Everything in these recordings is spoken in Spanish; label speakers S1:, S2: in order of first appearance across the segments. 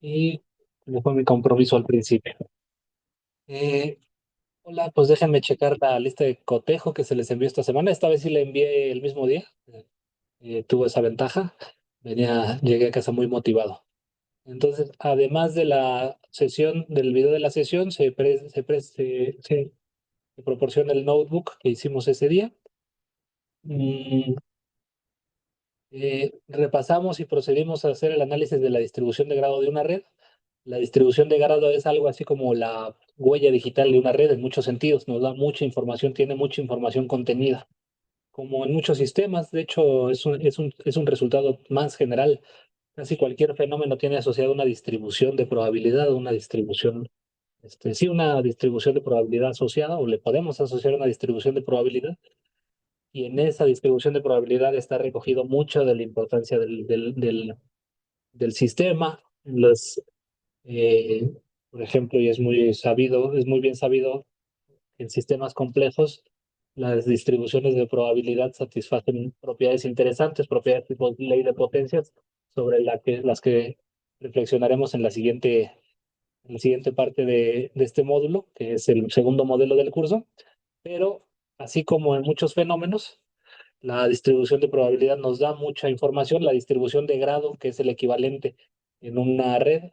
S1: y como fue mi compromiso al principio. Eh, Hola, pues déjenme checar la lista de cotejo que se les envió esta semana. Esta vez sí la envié el mismo día. Tuve esa ventaja. Llegué a casa muy motivado. Entonces, además de la sesión, del video de la sesión, se proporciona el notebook que hicimos ese día. Mm, Repasamos y procedimos a hacer el análisis de la distribución de grado de una red. La distribución de grado es algo así como la huella digital de una red en muchos sentidos. Nos da mucha información, tiene mucha información contenida. Como en muchos sistemas, de hecho, es un resultado más general. Casi cualquier fenómeno tiene asociado una distribución de probabilidad, sí, una distribución de probabilidad asociada, o le podemos asociar una distribución de probabilidad, y en esa distribución de probabilidad está recogido mucho de la importancia del sistema. Eh, por ejemplo, y es muy bien sabido, en sistemas complejos, las distribuciones de probabilidad satisfacen propiedades interesantes, propiedades tipo ley de potencias, sobre las que reflexionaremos en la siguiente parte de este módulo, que es el segundo modelo del curso. Pero así como en muchos fenómenos, la distribución de probabilidad nos da mucha información. La distribución de grado, que es el equivalente en una red,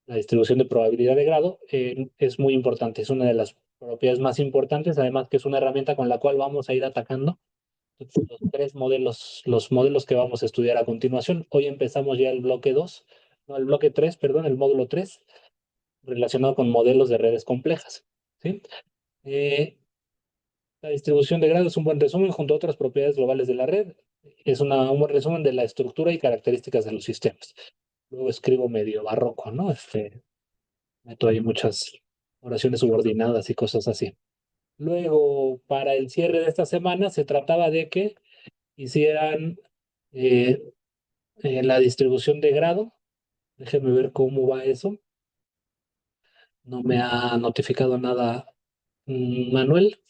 S1: la distribución de probabilidad de grado, es muy importante. Es una de las propiedades más importantes, además que es una herramienta con la cual vamos a ir atacando los modelos que vamos a estudiar a continuación. Hoy empezamos ya el bloque 2, no, el bloque 3, perdón, el módulo 3, relacionado con modelos de redes complejas. ¿Sí? Eh, la distribución de grado es un buen resumen junto a otras propiedades globales de la red. Un buen resumen de la estructura y características de los sistemas. Luego escribo medio barroco, ¿no? Meto ahí muchas oraciones subordinadas y cosas así. Luego, para el cierre de esta semana, se trataba de que hicieran eh, la distribución de grado. Déjenme ver cómo va eso. No me ha notificado nada, Manuel,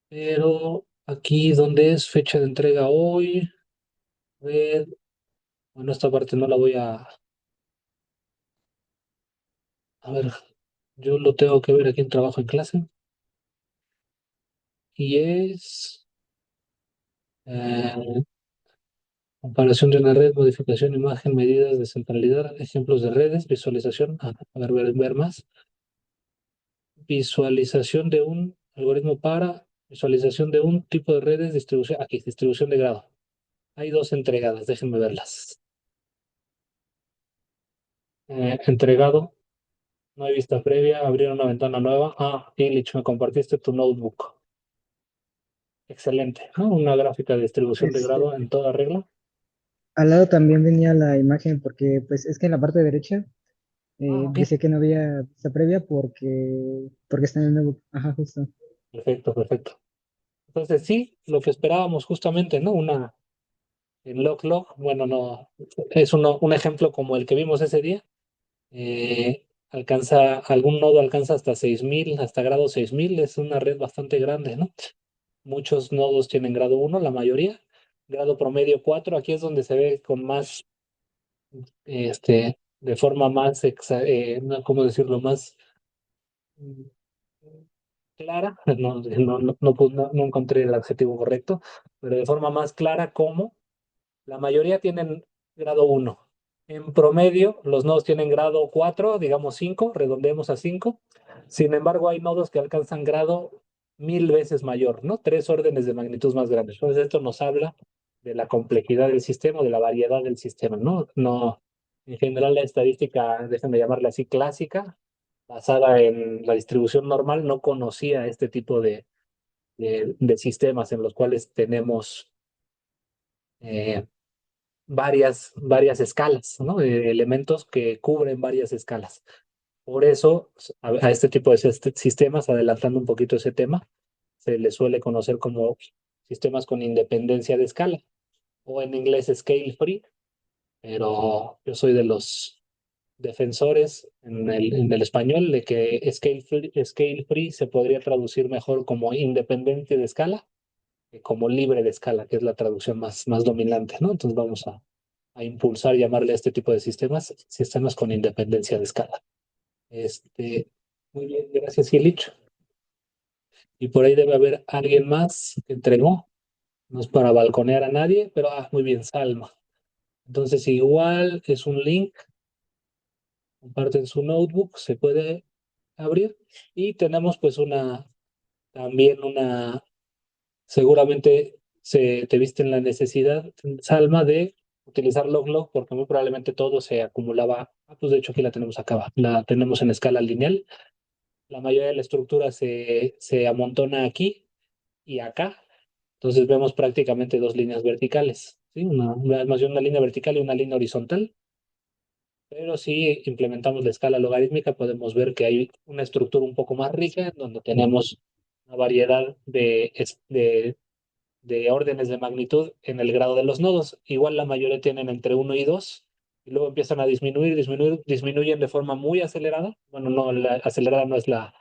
S1: pero aquí donde es fecha de entrega hoy, ver, bueno, esta parte no la voy a ver, yo lo tengo que ver aquí en trabajo en clase, y es eh, comparación de una red, modificación, imagen, medidas de centralidad, ejemplos de redes, visualización, ver más, visualización de un algoritmo para visualización de un tipo de redes, distribución, aquí, distribución de grado. Hay dos entregadas, déjenme verlas. Entregado, no hay vista previa, abrir una ventana nueva. Illich, me compartiste tu notebook. Excelente, ¿no? Una gráfica de distribución de
S2: Este,
S1: grado en toda regla.
S2: al lado también venía la imagen porque pues es que en la parte derecha
S1: Ok,
S2: decía que no había vista previa porque está en el nuevo. Ajá, justo.
S1: perfecto, perfecto. Entonces, sí, lo que esperábamos justamente, ¿no? En log, bueno, no, es un ejemplo como el que vimos ese día. Algún nodo alcanza hasta 6000, hasta grado 6000, es una red bastante grande, ¿no? Muchos nodos tienen grado uno, la mayoría. Grado promedio 4. Aquí es donde se ve con más, de forma más, no, ¿cómo decirlo? Más mm, clara, no encontré el adjetivo correcto, pero de forma más clara como la mayoría tienen grado uno. En promedio, los nodos tienen grado 4, digamos 5, redondeemos a 5. Sin embargo, hay nodos que alcanzan grado 1000 veces mayor, ¿no? 3 órdenes de magnitud más grandes. Entonces, esto nos habla de la complejidad del sistema, de la variedad del sistema, ¿no? No, en general, la estadística, déjenme llamarla así, clásica, basada en la distribución normal, no conocía este tipo de sistemas en los cuales tenemos eh, varias escalas, ¿no? De elementos que cubren varias escalas. Por eso, a este tipo de sistemas, adelantando un poquito ese tema, se les suele conocer como sistemas con independencia de escala, o en inglés scale free, pero yo soy de los defensores en el español de que scale free se podría traducir mejor como independiente de escala que como libre de escala, que es la traducción más dominante, ¿no? Entonces vamos a impulsar, llamarle a este tipo de sistemas, sistemas con independencia de escala. Este, muy bien, gracias, Illich. Y por ahí debe haber alguien más que entregó. No es para balconear a nadie, pero muy bien, Salma. Entonces, igual es un link, comparten su notebook, se puede abrir y tenemos pues también seguramente te viste en la necesidad, Salma, de utilizar LogLog porque muy probablemente todo se acumulaba. Pues de hecho aquí la tenemos acá, la tenemos en escala lineal. La mayoría de la estructura se amontona aquí y acá. Entonces vemos prácticamente dos líneas verticales, ¿sí? Más bien una línea vertical y una línea horizontal. Pero si implementamos la escala logarítmica, podemos ver que hay una estructura un poco más rica, en donde tenemos una variedad de órdenes de magnitud en el grado de los nodos. Igual la mayoría tienen entre uno y 2 y luego empiezan a disminuyen de forma muy acelerada. Bueno, no, la acelerada no es la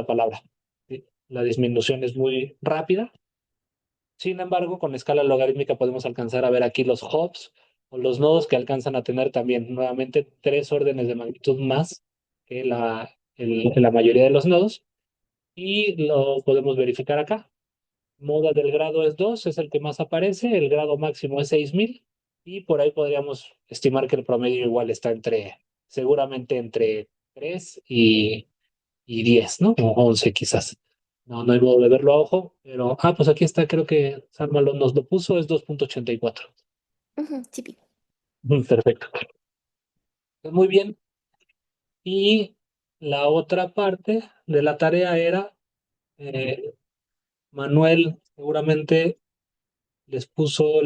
S1: palabra, ¿sí? La disminución es muy rápida. Sin embargo, con escala logarítmica podemos alcanzar a ver aquí los hubs o los nodos que alcanzan a tener también nuevamente tres órdenes de magnitud más que la mayoría de los nodos. Y lo podemos verificar acá. Moda del grado es 2, es el que más aparece, el grado máximo es 6000 y por ahí podríamos estimar que el promedio igual está seguramente entre 3 y 10, ¿no? O 11 quizás. No hay modo de verlo a ojo, pero, pues aquí está, creo que Salma nos lo puso, es 2.84.
S3: Ujú, sí, pi.
S1: Perfecto. Pues muy bien. Y la otra parte de la tarea era, eh, Manuel seguramente les puso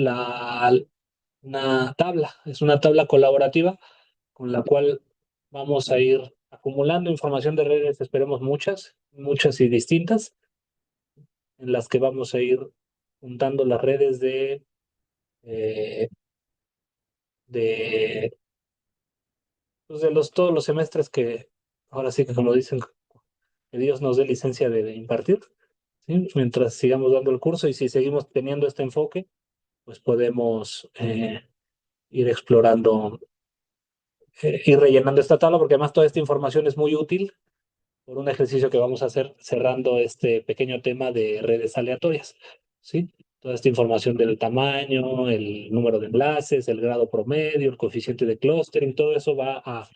S1: una tabla, es una tabla colaborativa con la cual vamos a ir acumulando información de redes, esperemos muchas, muchas y distintas, en las que vamos a ir juntando las redes eh, de, pues de todos los semestres que ahora sí que como dicen, que Dios nos dé licencia de impartir, ¿sí? Mientras sigamos dando el curso y si seguimos teniendo este enfoque, pues podemos ir explorando, ir rellenando esta tabla, porque además toda esta información es muy útil por un ejercicio que vamos a hacer cerrando este pequeño tema de redes aleatorias, ¿sí? Toda esta información del tamaño, el número de enlaces, el grado promedio, el coeficiente de clustering, todo eso va a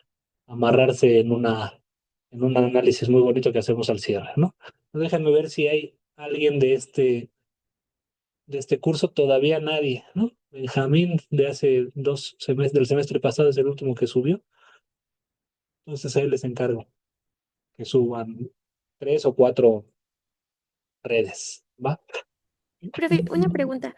S1: amarrarse en un análisis muy bonito que hacemos al cierre, ¿no? Déjenme ver si hay alguien de este curso, todavía nadie, ¿no? Benjamín de hace 2 semestres, del semestre pasado es el último que subió, entonces ahí les encargo que suban 3 o 4 redes, ¿va?
S3: Profe, una pregunta.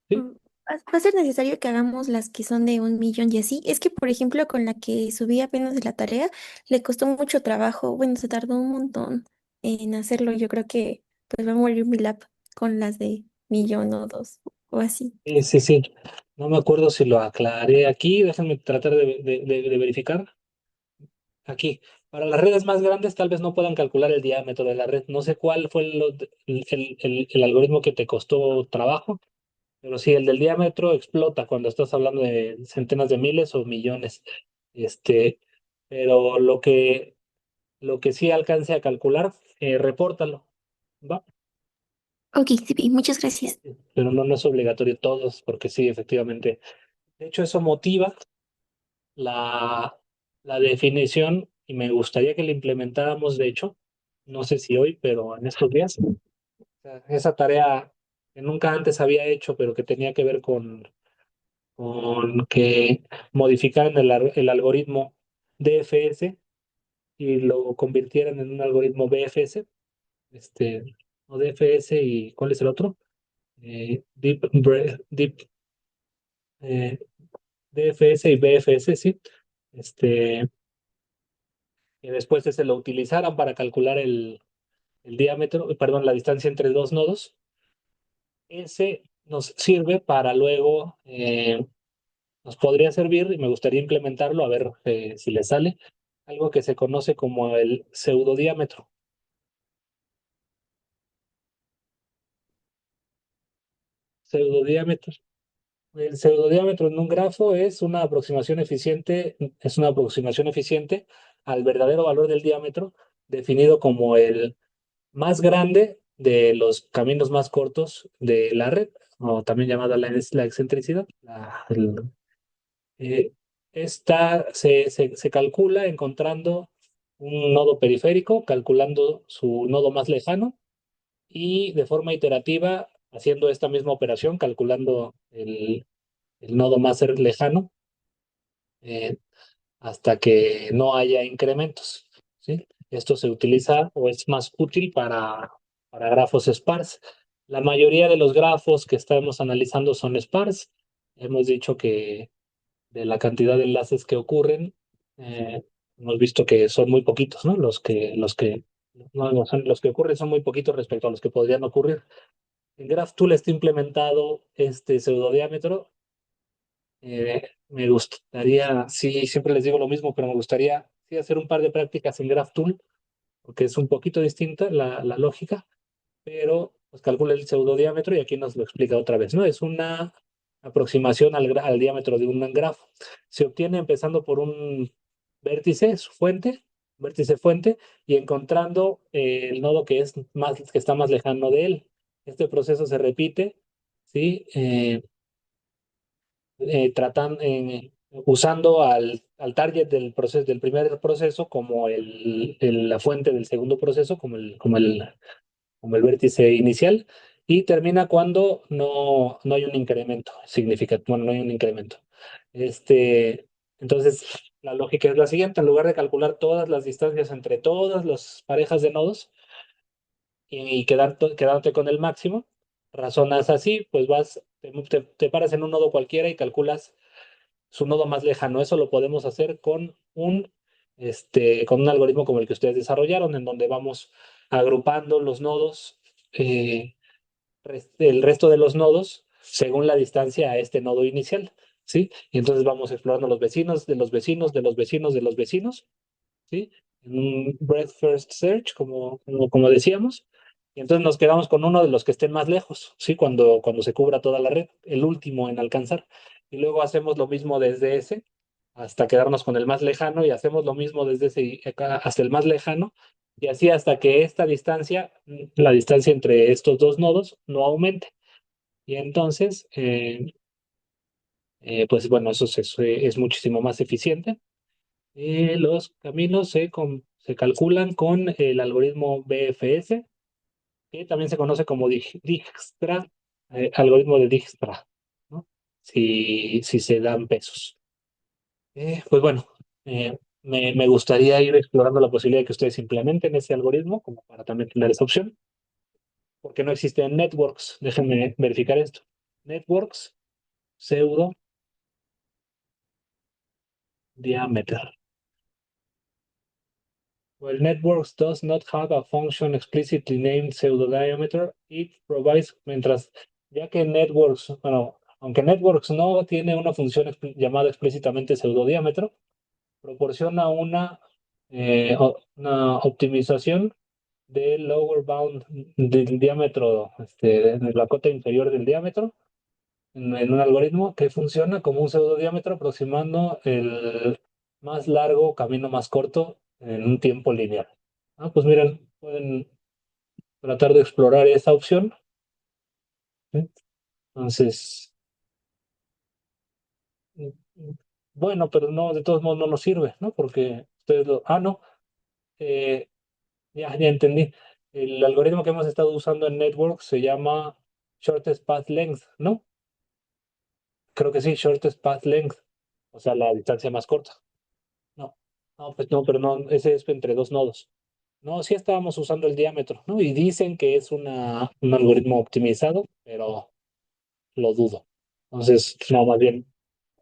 S1: Sí,
S3: Mm, ¿Va a ser necesario que hagamos las que son de 1 millón y así? Es que, por ejemplo, con la que subí apenas de la tarea, le costó mucho trabajo. Bueno, se tardó un montón en hacerlo. Yo creo que pues va a morir mi lap con las de millón o dos o así.
S1: sí, sí, sí. No me acuerdo si lo aclaré aquí, déjenme tratar de verificar. Aquí, para las redes más grandes tal vez no puedan calcular el diámetro de la red. No sé cuál fue el algoritmo que te costó trabajo, pero sí, el del diámetro explota cuando estás hablando de centenas de miles o millones. Este, pero lo que sí alcance a calcular, repórtalo, ¿va?
S3: Ok, sí, pi, muchas gracias.
S1: Pero no es obligatorio todos, porque sí, efectivamente. De hecho, eso motiva la, la definición y me gustaría que la implementáramos, de hecho, no sé si hoy, pero en estos días. O sea, esa tarea que nunca antes había hecho, pero que tenía que ver con que modificaran el algoritmo DFS y lo convirtieran en un algoritmo BFS, o DFS y ¿cuál es el otro? Deep, eh, DFS y BFS, sí. Este, y después ese lo utilizaran para calcular el diámetro, perdón, la distancia entre dos nodos. Ese nos sirve para luego, nos podría servir y me gustaría implementarlo, a ver si le sale, algo que se conoce como el pseudodiámetro. Pseudodiámetro. El pseudodiámetro en un grafo es una aproximación eficiente al verdadero valor del diámetro, definido como el más grande de los caminos más cortos de la red, o también llamada la excentricidad. Eh, se calcula encontrando un nodo periférico, calculando su nodo más lejano y de forma iterativa haciendo esta misma operación, calculando el nodo más lejano, eh, hasta que no haya incrementos, ¿sí? Esto se utiliza o es más útil para grafos sparse. La mayoría de los grafos que estamos analizando son sparse. Hemos dicho que de la cantidad de enlaces que ocurren, hemos visto que son muy poquitos, ¿no? No, son, los que ocurren son muy poquitos respecto a los que podrían ocurrir. En GraphTool está implementado este pseudodiámetro. Me gustaría, sí, siempre les digo lo mismo, pero me gustaría sí, hacer un par de prácticas en GraphTool, porque es un poquito distinta la lógica, pero pues calcula el pseudodiámetro y aquí nos lo explica otra vez, ¿no? Es una aproximación al diámetro de un grafo. Se obtiene empezando por un vértice, su fuente, vértice fuente, y encontrando el nodo que está más lejano de él. Este proceso se repite, ¿sí? Usando al target del proceso, del primer proceso como la fuente del segundo proceso, como el vértice inicial, y termina cuando no hay un incremento significativo, bueno, no hay un incremento. Entonces, la lógica es la siguiente: en lugar de calcular todas las distancias entre todas las parejas de nodos y quedándote con el máximo, razonas así, pues te paras en un nodo cualquiera y calculas su nodo más lejano. Eso lo podemos hacer con un algoritmo como el que ustedes desarrollaron, en donde vamos agrupando los nodos, el resto de los nodos, según la distancia a este nodo inicial, ¿sí? Y entonces vamos explorando los vecinos de los vecinos de los vecinos de los vecinos, ¿sí? En un breadth first search, como decíamos. Y entonces nos quedamos con uno de los que estén más lejos, ¿sí? Cuando se cubra toda la red, el último en alcanzar. Y luego hacemos lo mismo desde ese hasta quedarnos con el más lejano y hacemos lo mismo desde ese hasta el más lejano. Y así hasta que esta distancia, la distancia entre estos dos nodos, no aumente. Y entonces, pues bueno, es muchísimo más eficiente. Los caminos se calculan con el algoritmo BFS, que también se conoce como Dijkstra, algoritmo de Dijkstra, ¿no? Si se dan pesos. Pues bueno, me gustaría ir explorando la posibilidad de que ustedes implementen ese algoritmo, como para también tener esa opción, porque no existen networks. Déjenme verificar esto. Networks, pseudo, diameter. While networks does not have a function explicitly named pseudodiameter, it provides, ya que networks, bueno, aunque networks no tiene una función llamada explícitamente pseudodiámetro, proporciona una optimización del lower bound del diámetro, de la cota inferior del diámetro, en un algoritmo que funciona como un pseudodiámetro aproximando el más largo camino más corto en un tiempo lineal. Pues miren, pueden tratar de explorar esa opción, ¿sí? Entonces, mm, bueno, pero no, de todos modos no nos sirve, ¿no? Porque no, eh, ya entendí. El algoritmo que hemos estado usando en Network se llama Shortest Path Length, ¿no? Creo que sí, Shortest Path Length, o sea, la distancia más corta. No, no, pues no, pero no, ese es entre dos nodos. No, sí estábamos usando el diámetro, ¿no? Y dicen que es un algoritmo optimizado, pero lo dudo. Entonces, no, más bien,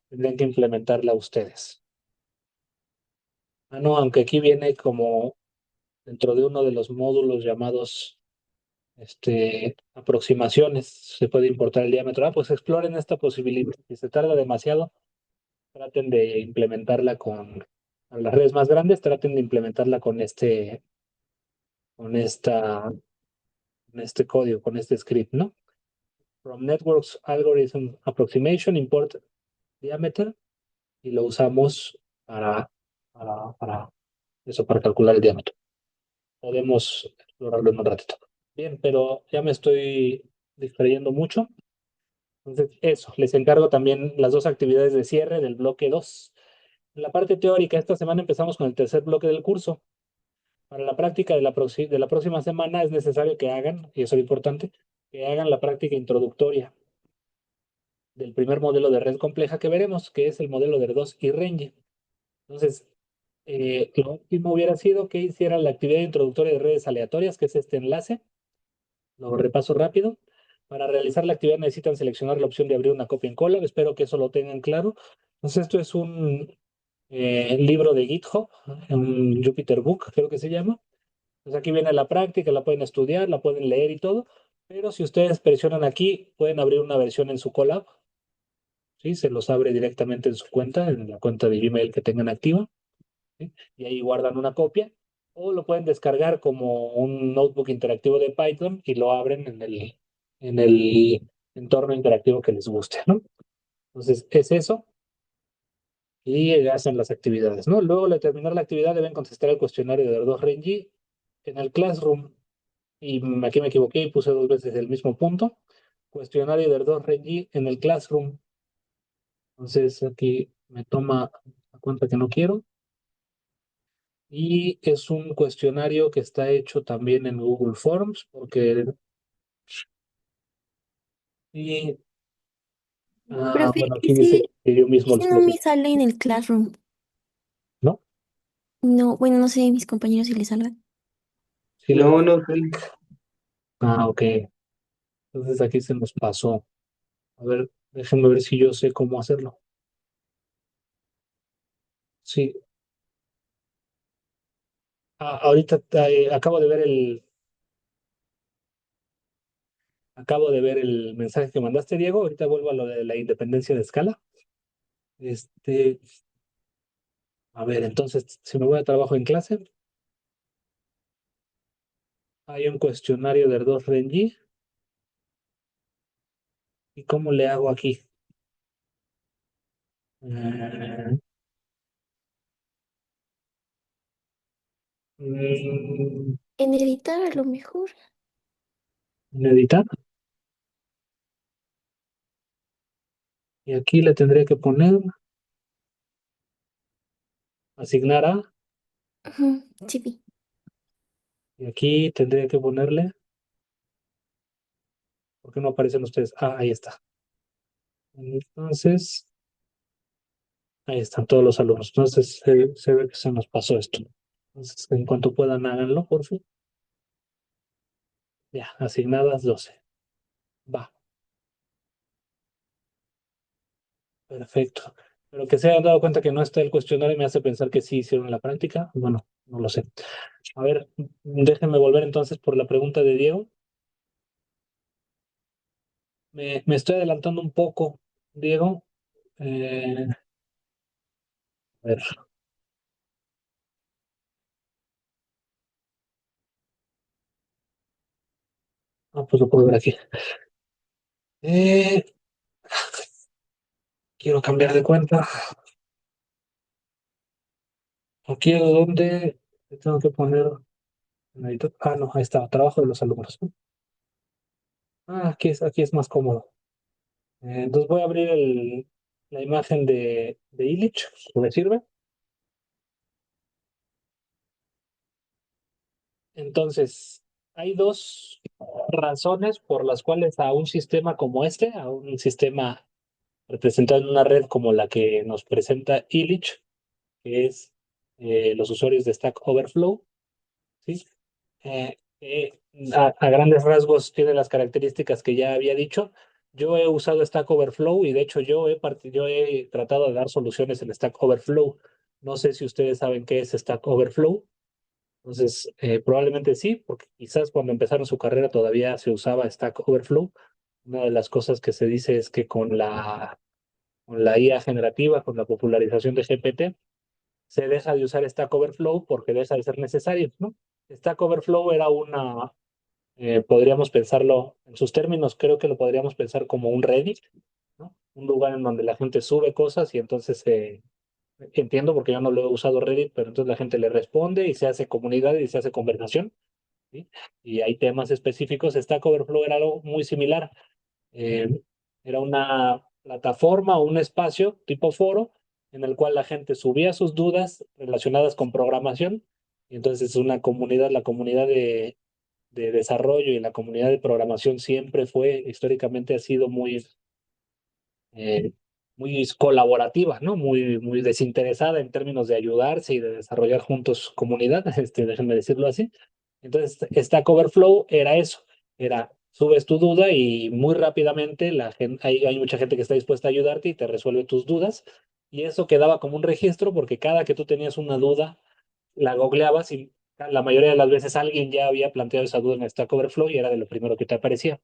S1: tendrían que implementarla ustedes. No, aunque aquí viene como dentro de uno de los módulos llamados aproximaciones, se puede importar el diámetro. Pues exploren esta posibilidad. Si se tarda demasiado, traten de implementarla a las redes más grandes, traten de implementarla con esta, con este código, con este script, ¿no? from networks algorithm approximation, import diameter, y lo usamos para eso, para calcular el diámetro. Podemos explorarlo en un ratito. Bien, pero ya me estoy distrayendo mucho. Entonces, eso, les encargo también las dos actividades de cierre del bloque 2. En la parte teórica, esta semana empezamos con el tercer bloque del curso. Para la práctica de la próxima semana es necesario que hagan, y eso es importante, que hagan la práctica introductoria del primer modelo de red compleja que veremos, que es el modelo de R2 y Renji. Entonces, lo óptimo hubiera sido que hicieran la actividad introductoria de redes aleatorias, que es este enlace. Lo repaso rápido. Para realizar la actividad necesitan seleccionar la opción de abrir una copia en Colab. Espero que eso lo tengan claro. Entonces, esto es un libro de GitHub, un Jupyter Book, creo que se llama. Entonces, aquí viene la práctica, la pueden estudiar, la pueden leer y todo. Pero si ustedes presionan aquí, pueden abrir una versión en su Colab. ¿Sí? Se los abre directamente en su cuenta, en la cuenta de Gmail que tengan activa. ¿Sí? Y ahí guardan una copia. O lo pueden descargar como un notebook interactivo de Python y lo abren en el entorno interactivo que les guste, ¿no? Entonces, es eso y hacen las actividades, ¿no? Luego, al terminar la actividad, deben contestar el cuestionario de dos Renji en el Classroom. Y aquí me equivoqué y puse dos veces el mismo punto. Cuestionario de dos Renji en el Classroom. Entonces, aquí me toma la cuenta que no quiero. Y es un cuestionario que está hecho también en Google Forms, porque... Y,
S3: Profe,
S1: bueno, aquí dice que yo mismo
S3: ese no
S1: lo
S3: me
S1: puse,
S3: sale en el Classroom.
S1: ¿no?
S3: No, bueno, no sé mis compañeros si les salga.
S1: Sí,
S4: No, no sé.
S1: ok. Entonces aquí se nos pasó. A ver, déjenme ver si yo sé cómo hacerlo. Sí. Ahorita acabo de ver el mensaje que mandaste, Diego. Ahorita vuelvo a lo de la independencia de escala. Este, a ver, entonces, si me voy a trabajo en clase, hay un cuestionario de dos Renji. ¿Y cómo le hago aquí? Eh, mm,
S3: En editar a lo mejor.
S1: en editar. Y aquí le tendría que poner asignar a.
S3: Ujú, sí, vi.
S1: Y aquí tendría que ponerle. ¿Por qué no aparecen ustedes? Ahí está. Entonces, ahí están todos los alumnos. Entonces, se ve que se nos pasó esto. Entonces, en cuanto puedan, háganlo, por favor. Ya, asignadas 12. Va, perfecto. Pero que se hayan dado cuenta que no está el cuestionario me hace pensar que sí hicieron la práctica. Bueno, no lo sé. A ver, déjenme volver entonces por la pregunta de Diego. Me estoy adelantando un poco, Diego. A ver, pues lo puedo ver aquí. Eh, quiero cambiar de cuenta. Aquí es donde tengo que poner en editor. No, ahí está, trabajo de los alumnos. Aquí es más cómodo. Entonces voy a abrir la imagen de Illich, si me sirve. Entonces, hay dos razones por las cuales a un sistema como este, a un sistema representado en una red como la que nos presenta Illich, que es los usuarios de Stack Overflow, ¿sí? Eh, eh, a grandes rasgos tiene las características que ya había dicho. Yo he usado Stack Overflow y de hecho yo he tratado de dar soluciones en Stack Overflow. No sé si ustedes saben qué es Stack Overflow. Entonces, probablemente sí, porque quizás cuando empezaron su carrera todavía se usaba Stack Overflow. Una de las cosas que se dice es que con la IA generativa, con la popularización de GPT, se deja de usar Stack Overflow porque deja de ser necesario, ¿no? Stack Overflow era Podríamos pensarlo en sus términos, creo que lo podríamos pensar como un Reddit, ¿no? Un lugar en donde la gente sube cosas y entonces entiendo porque yo no lo he usado Reddit, pero entonces la gente le responde y se hace comunidad y se hace conversación, ¿sí? Y hay temas específicos. Stack Overflow era algo muy similar. Eh, Era una plataforma o un espacio tipo foro en el cual la gente subía sus dudas relacionadas con programación y entonces una comunidad, la comunidad de desarrollo y la comunidad de programación siempre fue, históricamente ha sido eh, muy colaborativa, ¿no? Muy desinteresada en términos de ayudarse y de desarrollar juntos comunidad, déjenme decirlo así. Entonces, Stack Overflow era eso, era subes tu duda y muy rápidamente hay mucha gente que está dispuesta a ayudarte y te resuelve tus dudas. Y eso quedaba como un registro porque cada que tú tenías una duda, la googleabas y la mayoría de las veces alguien ya había planteado esa duda en Stack Overflow y era de lo primero que te aparecía.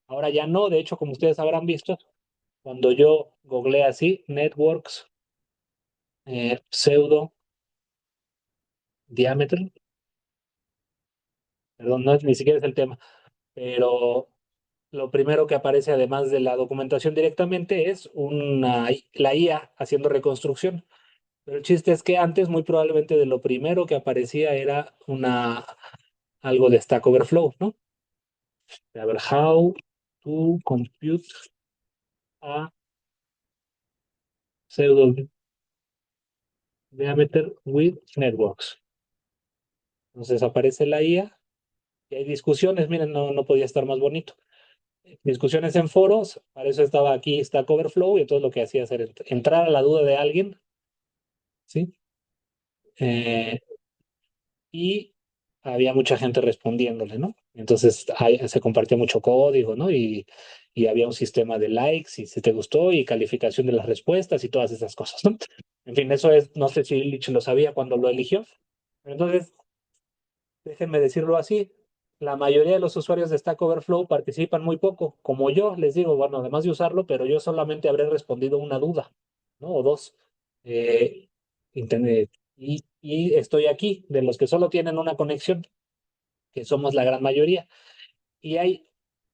S1: Ahora ya no, de hecho, como ustedes habrán visto, cuando yo googleé así, networks, pseudo diámetro, perdón, no es ni siquiera es el tema, pero lo primero que aparece además de la documentación directamente es la IA haciendo reconstrucción. Pero el chiste es que antes muy probablemente de lo primero que aparecía era algo de Stack Overflow, ¿no? A ver, how to compute a pseudo diameter with networks. Entonces aparece la IA y hay discusiones, miren, no podía estar más bonito. Discusiones en foros, para eso estaba aquí Stack Overflow y entonces lo que hacía era entrar a la duda de alguien, ¿sí? Eh, y había mucha gente respondiéndole, ¿no? Entonces se compartía mucho código, ¿no? Y había un sistema de likes y si te gustó y calificación de las respuestas y todas esas cosas, ¿no? En fin, eso es, no sé si Lich lo sabía cuando lo eligió. Entonces, déjenme decirlo así, la mayoría de los usuarios de Stack Overflow participan muy poco, como yo les digo, bueno, además de usarlo, pero yo solamente habré respondido una duda, ¿no? O dos. Eh, Internet. Y estoy aquí, de los que solo tienen una conexión, que somos la gran mayoría. Y hay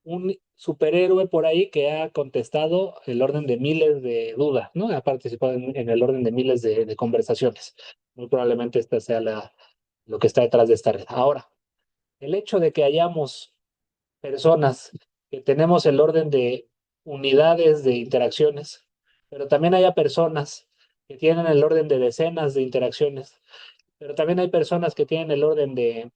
S1: un superhéroe por ahí que ha contestado el orden de miles de dudas, ¿no? Ha participado en el orden de miles de conversaciones. Muy probablemente esta sea lo que está detrás de esta red. Ahora, el hecho de que hayamos personas que tenemos el orden de unidades de interacciones, pero también haya personas que tienen el orden de decenas de interacciones, pero también hay personas que tienen el orden de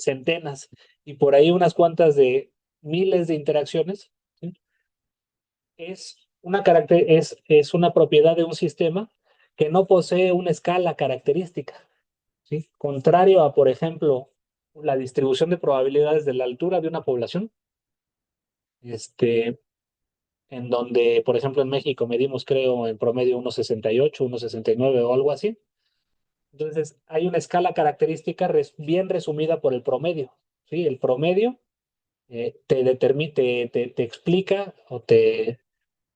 S1: centenas y por ahí unas cuantas de miles de interacciones, ¿sí? Es una propiedad de un sistema que no posee una escala característica, ¿sí? Contrario a, por ejemplo, la distribución de probabilidades de la altura de una población, este, en donde, por ejemplo, en México medimos, creo, en promedio 1,68, 1,69 o algo así. Entonces, hay una escala característica bien resumida por el promedio, ¿sí? El promedio te explica o te,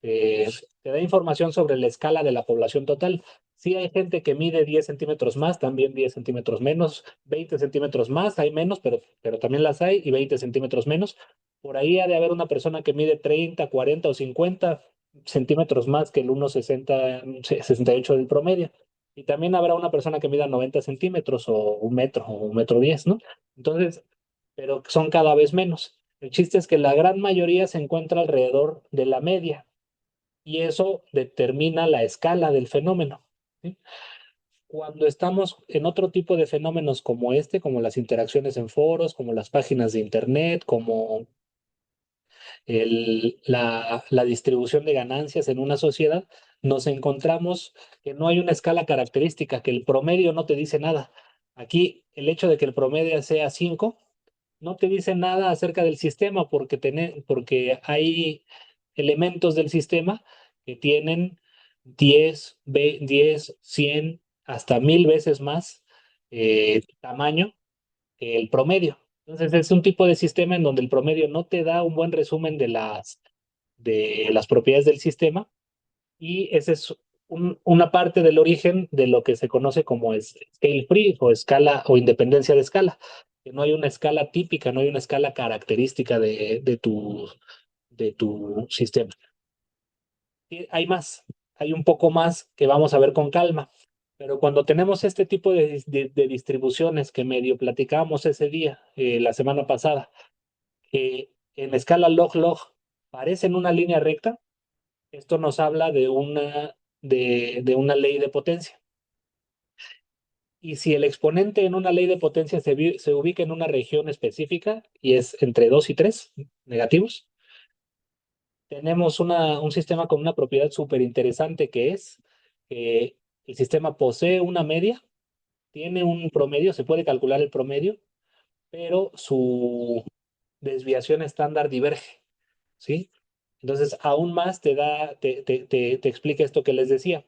S1: te da información sobre la escala de la población total. Sí hay gente que mide 10 centímetros más, también 10 centímetros menos, 20 centímetros más, hay menos, pero también las hay, y 20 centímetros menos. Por ahí ha de haber una persona que mide 30, 40 o 50 centímetros más que el 1,60, 68 del promedio. Y también habrá una persona que mida 90 centímetros o 1 metro o 1,10 m, ¿no? Entonces, pero son cada vez menos. El chiste es que la gran mayoría se encuentra alrededor de la media y eso determina la escala del fenómeno, ¿sí? Cuando estamos en otro tipo de fenómenos como este, como las interacciones en foros, como las páginas de internet, como la distribución de ganancias en una sociedad, nos encontramos que no hay una escala característica, que el promedio no te dice nada. Aquí el hecho de que el promedio sea 5 no te dice nada acerca del sistema porque hay elementos del sistema que tienen 10, 100, hasta 1000 veces más tamaño que el promedio. Entonces es un tipo de sistema en donde el promedio no te da un buen resumen de las propiedades del sistema y ese es una parte del origen de lo que se conoce como scale free o escala o independencia de escala. que no hay una escala típica, no hay una escala característica de tu sistema. Y hay más, hay un poco más que vamos a ver con calma, pero cuando tenemos este tipo de distribuciones que medio platicamos ese día, la semana pasada, que en escala log-log parecen una línea recta, esto nos habla de una ley de potencia. Y si el exponente en una ley de potencia se ubica en una región específica y es entre 2 y 3 negativos, tenemos un sistema con una propiedad súper interesante que es que el sistema posee una media, tiene un promedio, se puede calcular el promedio, pero su desviación estándar diverge, ¿sí? Entonces, aún más te explica esto que les decía.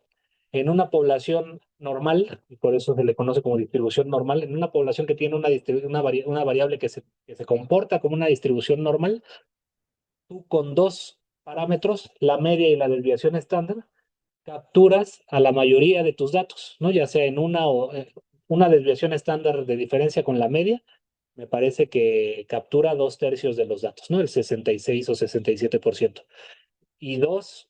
S1: En una población normal, y por eso se le conoce como distribución normal, en una población que tiene una variable que se comporta como una distribución normal, tú con dos parámetros, la media y la desviación estándar, capturas a la mayoría de tus datos, ¿no? Ya sea en una desviación estándar de diferencia con la media, me parece que captura 2/3 de los datos, ¿no? El 66 o 67%. Y dos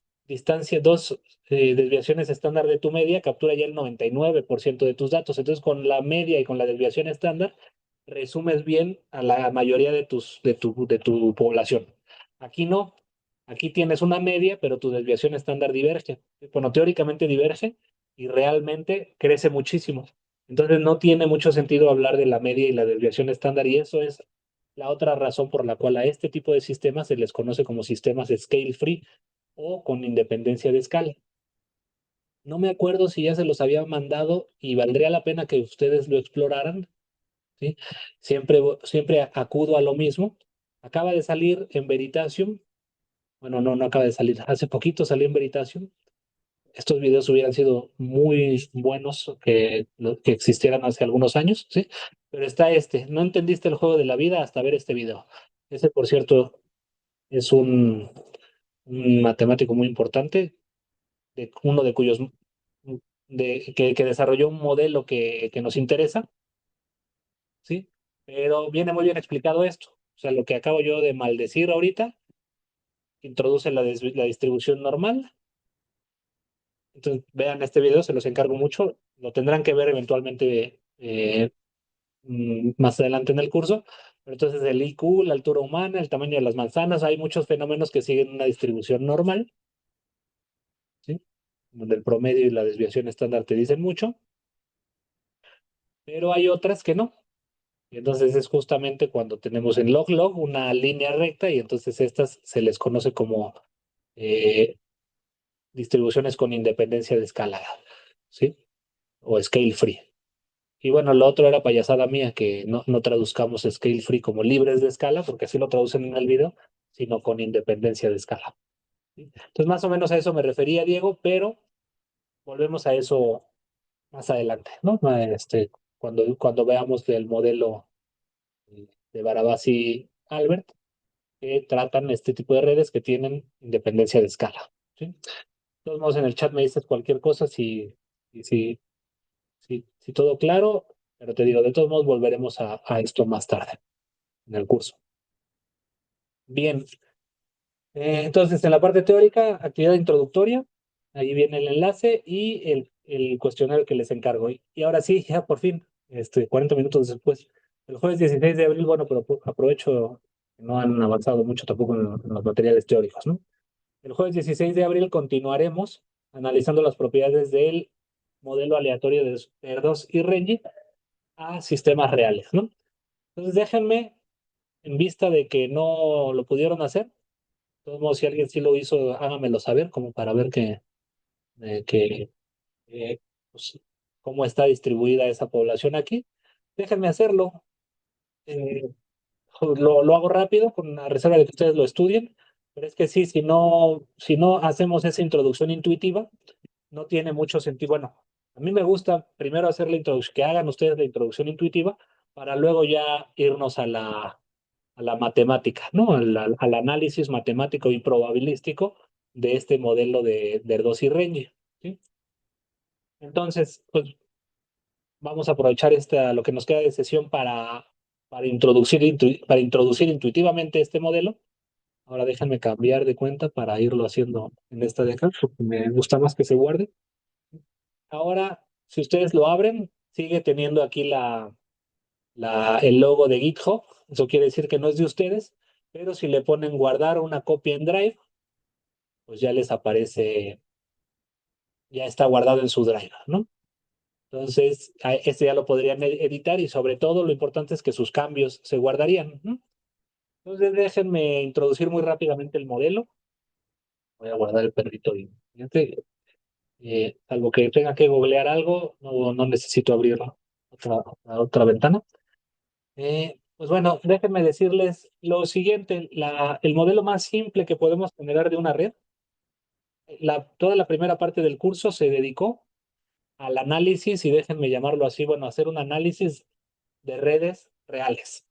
S1: desviaciones estándar de tu media captura ya el 99% de tus datos. Entonces, con la media y con la desviación estándar, resumes bien a la mayoría de tu población. Aquí no. Aquí tienes una media, pero tu desviación estándar diverge. Bueno, teóricamente diverge y realmente crece muchísimo. Entonces, no tiene mucho sentido hablar de la media y la desviación estándar, y eso es la otra razón por la cual a este tipo de sistemas se les conoce como sistemas scale free o con independencia de escala. No me acuerdo si ya se los había mandado y valdría la pena que ustedes lo exploraran, ¿sí? Siempre acudo a lo mismo. Acaba de salir en Veritasium. Bueno, no acaba de salir. Hace poquito salió en Veritasium. Estos videos hubieran sido muy buenos que existieran hace algunos años, ¿sí? Pero está este. No entendiste el juego de la vida hasta ver este video. Ese, por cierto, es un matemático muy importante, uno de cuyos que desarrolló un modelo que nos interesa, ¿sí? Pero viene muy bien explicado esto. O sea, lo que acabo yo de maldecir ahorita, introduce la distribución normal. Entonces, vean este video, se los encargo mucho. Lo tendrán que ver eventualmente más adelante en el curso. Pero entonces el IQ, la altura humana, el tamaño de las manzanas, hay muchos fenómenos que siguen una distribución normal, ¿sí? Donde el promedio y la desviación estándar te dicen mucho, pero hay otras que no. Y entonces es justamente cuando tenemos en log-log una línea recta y entonces estas se les conoce como eh, distribuciones con independencia de escala, ¿sí? O scale free. Y bueno, lo otro era payasada mía, que no traduzcamos scale free como libres de escala, porque así lo traducen en el video, sino con independencia de escala, ¿sí? Entonces, más o menos a eso me refería, Diego, pero volvemos a eso más adelante, ¿no? Cuando veamos el modelo de Barabás y Albert, que tratan este tipo de redes que tienen independencia de escala, ¿sí? De todos modos, en el chat me dices cualquier cosa si todo claro, pero te digo, de todos modos volveremos a esto más tarde en el curso. Bien, entonces en la parte teórica, actividad introductoria, ahí viene el enlace y el cuestionario que les encargo. Y ahora sí, ya por fin, 40 minutos después, el jueves 16 de abril, bueno, pero aprovecho que no han avanzado mucho tampoco en los materiales teóricos, ¿no? El jueves 16 de abril continuaremos analizando las propiedades del modelo aleatorio de Erdős y Renyi a sistemas reales, ¿no? Entonces déjenme, en vista de que no lo pudieron hacer, de todos modos, si alguien sí lo hizo, háganmelo saber, como para ver eh, pues, cómo está distribuida esa población aquí. Déjenme hacerlo. Eh, lo hago rápido, con la reserva de que ustedes lo estudien, pero es que sí, si no hacemos esa introducción intuitiva, no tiene mucho sentido. Bueno, a mí me gusta primero hacer la introducción, que hagan ustedes la introducción intuitiva, para luego ya irnos a la matemática, ¿no? Al análisis matemático y probabilístico de este modelo de Erdős y Renyi, ¿sí? Entonces, pues vamos a aprovechar lo que nos queda de sesión para para introducir intuitivamente este modelo. Ahora déjenme cambiar de cuenta para irlo haciendo en esta de acá, porque me gusta más que se guarde. Ahora, si ustedes lo abren, sigue teniendo aquí el logo de GitHub. Eso quiere decir que no es de ustedes, pero si le ponen guardar una copia en Drive, pues ya les aparece, ya está guardado en su Drive, ¿no? Entonces, este ya lo podrían editar y sobre todo lo importante es que sus cambios se guardarían, ¿no? Entonces, déjenme introducir muy rápidamente el modelo. Voy a guardar el perrito y fíjate, salvo que tenga que googlear algo, no necesito abrir otra ventana. Pues bueno, déjenme decirles lo siguiente, el modelo más simple que podemos generar de una red, toda la primera parte del curso se dedicó al análisis, y déjenme llamarlo así, bueno, hacer un análisis de redes reales,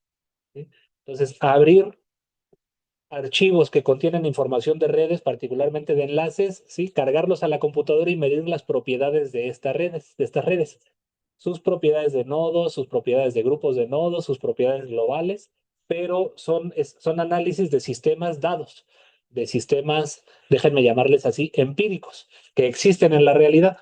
S1: ¿sí? Entonces, abrir archivos que contienen información de redes, particularmente de enlaces, ¿sí? Cargarlos a la computadora y medir las propiedades de estas redes. Sus propiedades de nodos, sus propiedades de grupos de nodos, sus propiedades globales, pero son análisis de sistemas dados, de sistemas, déjenme llamarles así, empíricos, que existen en la realidad.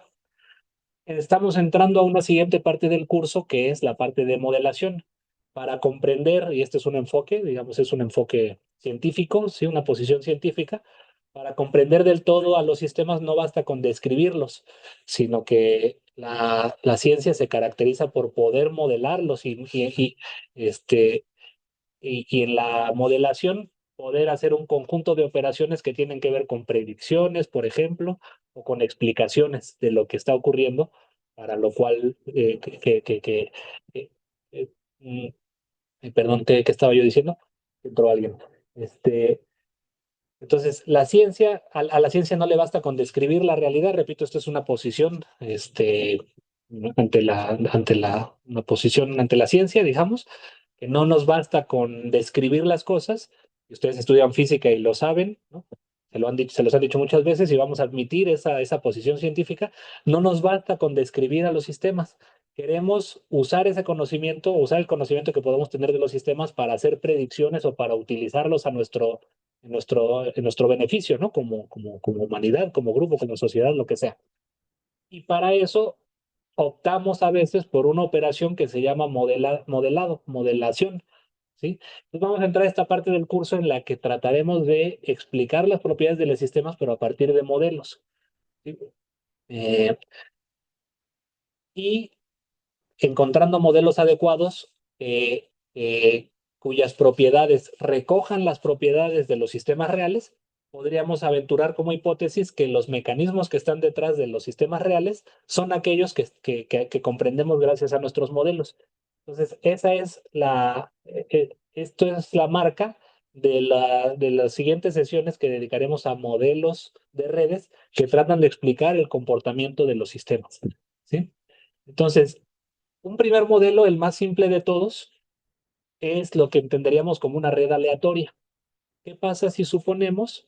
S1: Estamos entrando a una siguiente parte del curso, que es la parte de modelación. Para comprender, y este es un enfoque, digamos, es un enfoque científico, sí, una posición científica, para comprender del todo a los sistemas no basta con describirlos, sino que la ciencia se caracteriza por poder modelarlos y en la modelación poder hacer un conjunto de operaciones que tienen que ver con predicciones, por ejemplo, o con explicaciones de lo que está ocurriendo, para lo cual, eh, eh, mm, perdón, ¿qué estaba yo diciendo? Entró alguien. Este, entonces, a la ciencia no le basta con describir la realidad, repito, esto es una posición, una posición ante la ciencia, digamos, que no nos basta con describir las cosas, y ustedes estudian física y lo saben, ¿no? Se los han dicho muchas veces y vamos a admitir esa posición científica. No nos basta con describir a los sistemas. Queremos usar ese conocimiento, usar el conocimiento que podemos tener de los sistemas para hacer predicciones o para utilizarlos en nuestro beneficio, ¿no? Como humanidad, como grupo, como sociedad, lo que sea. Y para eso optamos a veces por una operación que se llama modelación, ¿sí? Entonces vamos a entrar a esta parte del curso en la que trataremos de explicar las propiedades de los sistemas, pero a partir de modelos, ¿sí? Eh, y encontrando modelos adecuados, cuyas propiedades recojan las propiedades de los sistemas reales, podríamos aventurar como hipótesis que los mecanismos que están detrás de los sistemas reales son aquellos que comprendemos gracias a nuestros modelos. Entonces, esto es la marca de las siguientes sesiones que dedicaremos a modelos de redes que tratan de explicar el comportamiento de los sistemas, ¿sí? Entonces, un primer modelo, el más simple de todos, es lo que entenderíamos como una red aleatoria. ¿Qué pasa si suponemos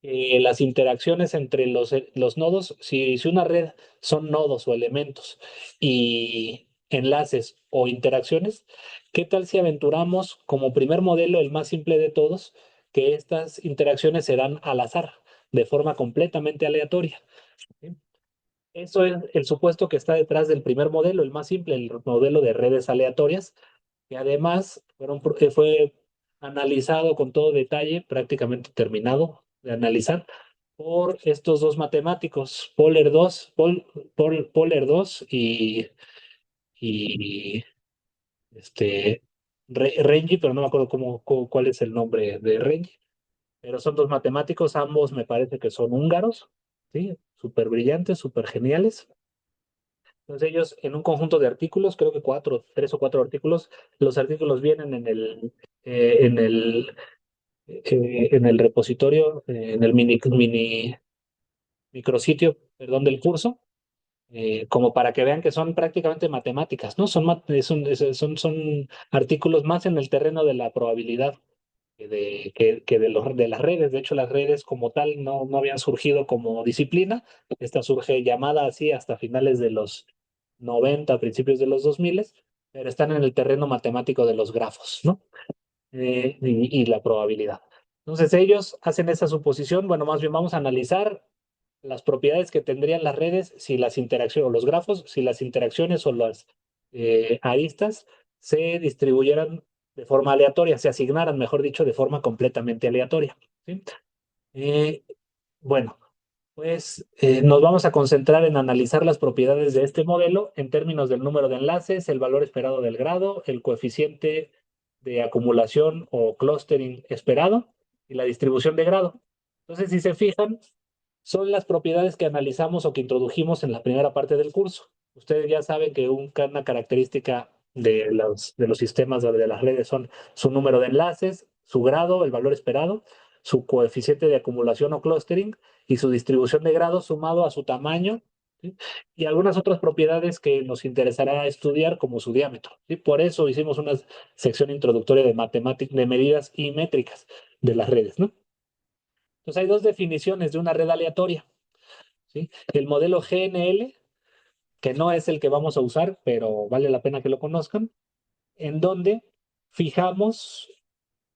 S1: que las interacciones entre los nodos, si una red son nodos o elementos y enlaces o interacciones, qué tal si aventuramos como primer modelo, el más simple de todos, que estas interacciones se dan al azar, de forma completamente aleatoria? ¿Sí? Eso es el supuesto que está detrás del primer modelo, el más simple, el modelo de redes aleatorias, que además fue analizado con todo detalle, prácticamente terminado de analizar, por estos dos matemáticos, Poller 2 y Renyi, pero no me acuerdo cuál es el nombre de Renyi, pero son dos matemáticos, ambos me parece que son húngaros, ¿sí? Súper brillantes, súper geniales. Entonces ellos en un conjunto de artículos, creo que tres o cuatro artículos, los artículos vienen eh, en el, en el repositorio, en el mini micrositio, perdón, del curso, como para que vean que son prácticamente matemáticas, ¿no? Son artículos más en el terreno de la probabilidad que de las redes. De hecho, las redes como tal no habían surgido como disciplina. Esta surge llamada así hasta finales de los 90, principios de los 2000, pero están en el terreno matemático de los grafos, ¿no? Y la probabilidad. Entonces ellos hacen esa suposición, bueno, más bien vamos a analizar las propiedades que tendrían las redes si las interacciones, o los grafos, si las interacciones o las aristas se distribuyeran de forma aleatoria, se asignaran, mejor dicho, de forma completamente aleatoria. ¿Sí? Eh, bueno, pues nos vamos a concentrar en analizar las propiedades de este modelo en términos del número de enlaces, el valor esperado del grado, el coeficiente de acumulación o clustering esperado y la distribución de grado. Entonces, si se fijan, son las propiedades que analizamos o que introdujimos en la primera parte del curso. Ustedes ya saben que una característica de los sistemas o de las redes son su número de enlaces, su grado, el valor esperado, su coeficiente de acumulación o clustering y su distribución de grado sumado a su tamaño, ¿sí? Y algunas otras propiedades que nos interesará estudiar como su diámetro, ¿sí? Por eso hicimos una sección introductoria de matemáticas, de medidas y métricas de las redes, ¿no? Entonces hay dos definiciones de una red aleatoria, ¿sí? El modelo GNL, que no es el que vamos a usar, pero vale la pena que lo conozcan, en donde fijamos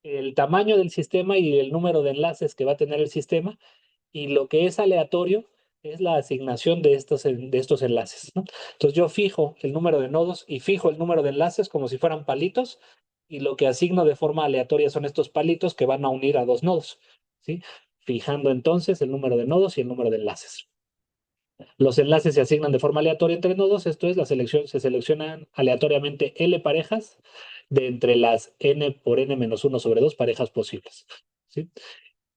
S1: el tamaño del sistema y el número de enlaces que va a tener el sistema, y lo que es aleatorio es la asignación de estos enlaces, ¿no? Entonces yo fijo el número de nodos y fijo el número de enlaces como si fueran palitos, y lo que asigno de forma aleatoria son estos palitos que van a unir a dos nodos, ¿sí? Fijando entonces el número de nodos y el número de enlaces. Los enlaces se asignan de forma aleatoria entre nodos, esto es, se seleccionan aleatoriamente L parejas de entre las n por n menos 1 sobre 2 parejas posibles, ¿sí?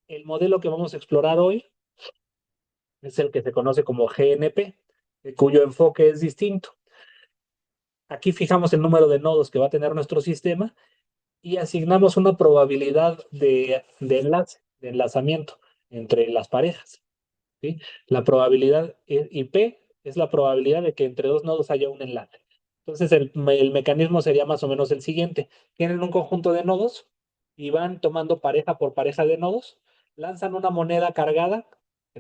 S1: El modelo que vamos a explorar hoy es el que se conoce como GNP, cuyo enfoque es distinto. Aquí fijamos el número de nodos que va a tener nuestro sistema y asignamos una probabilidad de enlace, de enlazamiento entre las parejas, ¿sí? La probabilidad y P es la probabilidad de que entre dos nodos haya un enlace. Entonces el mecanismo sería más o menos el siguiente. Tienen un conjunto de nodos y van tomando pareja por pareja de nodos, lanzan una moneda cargada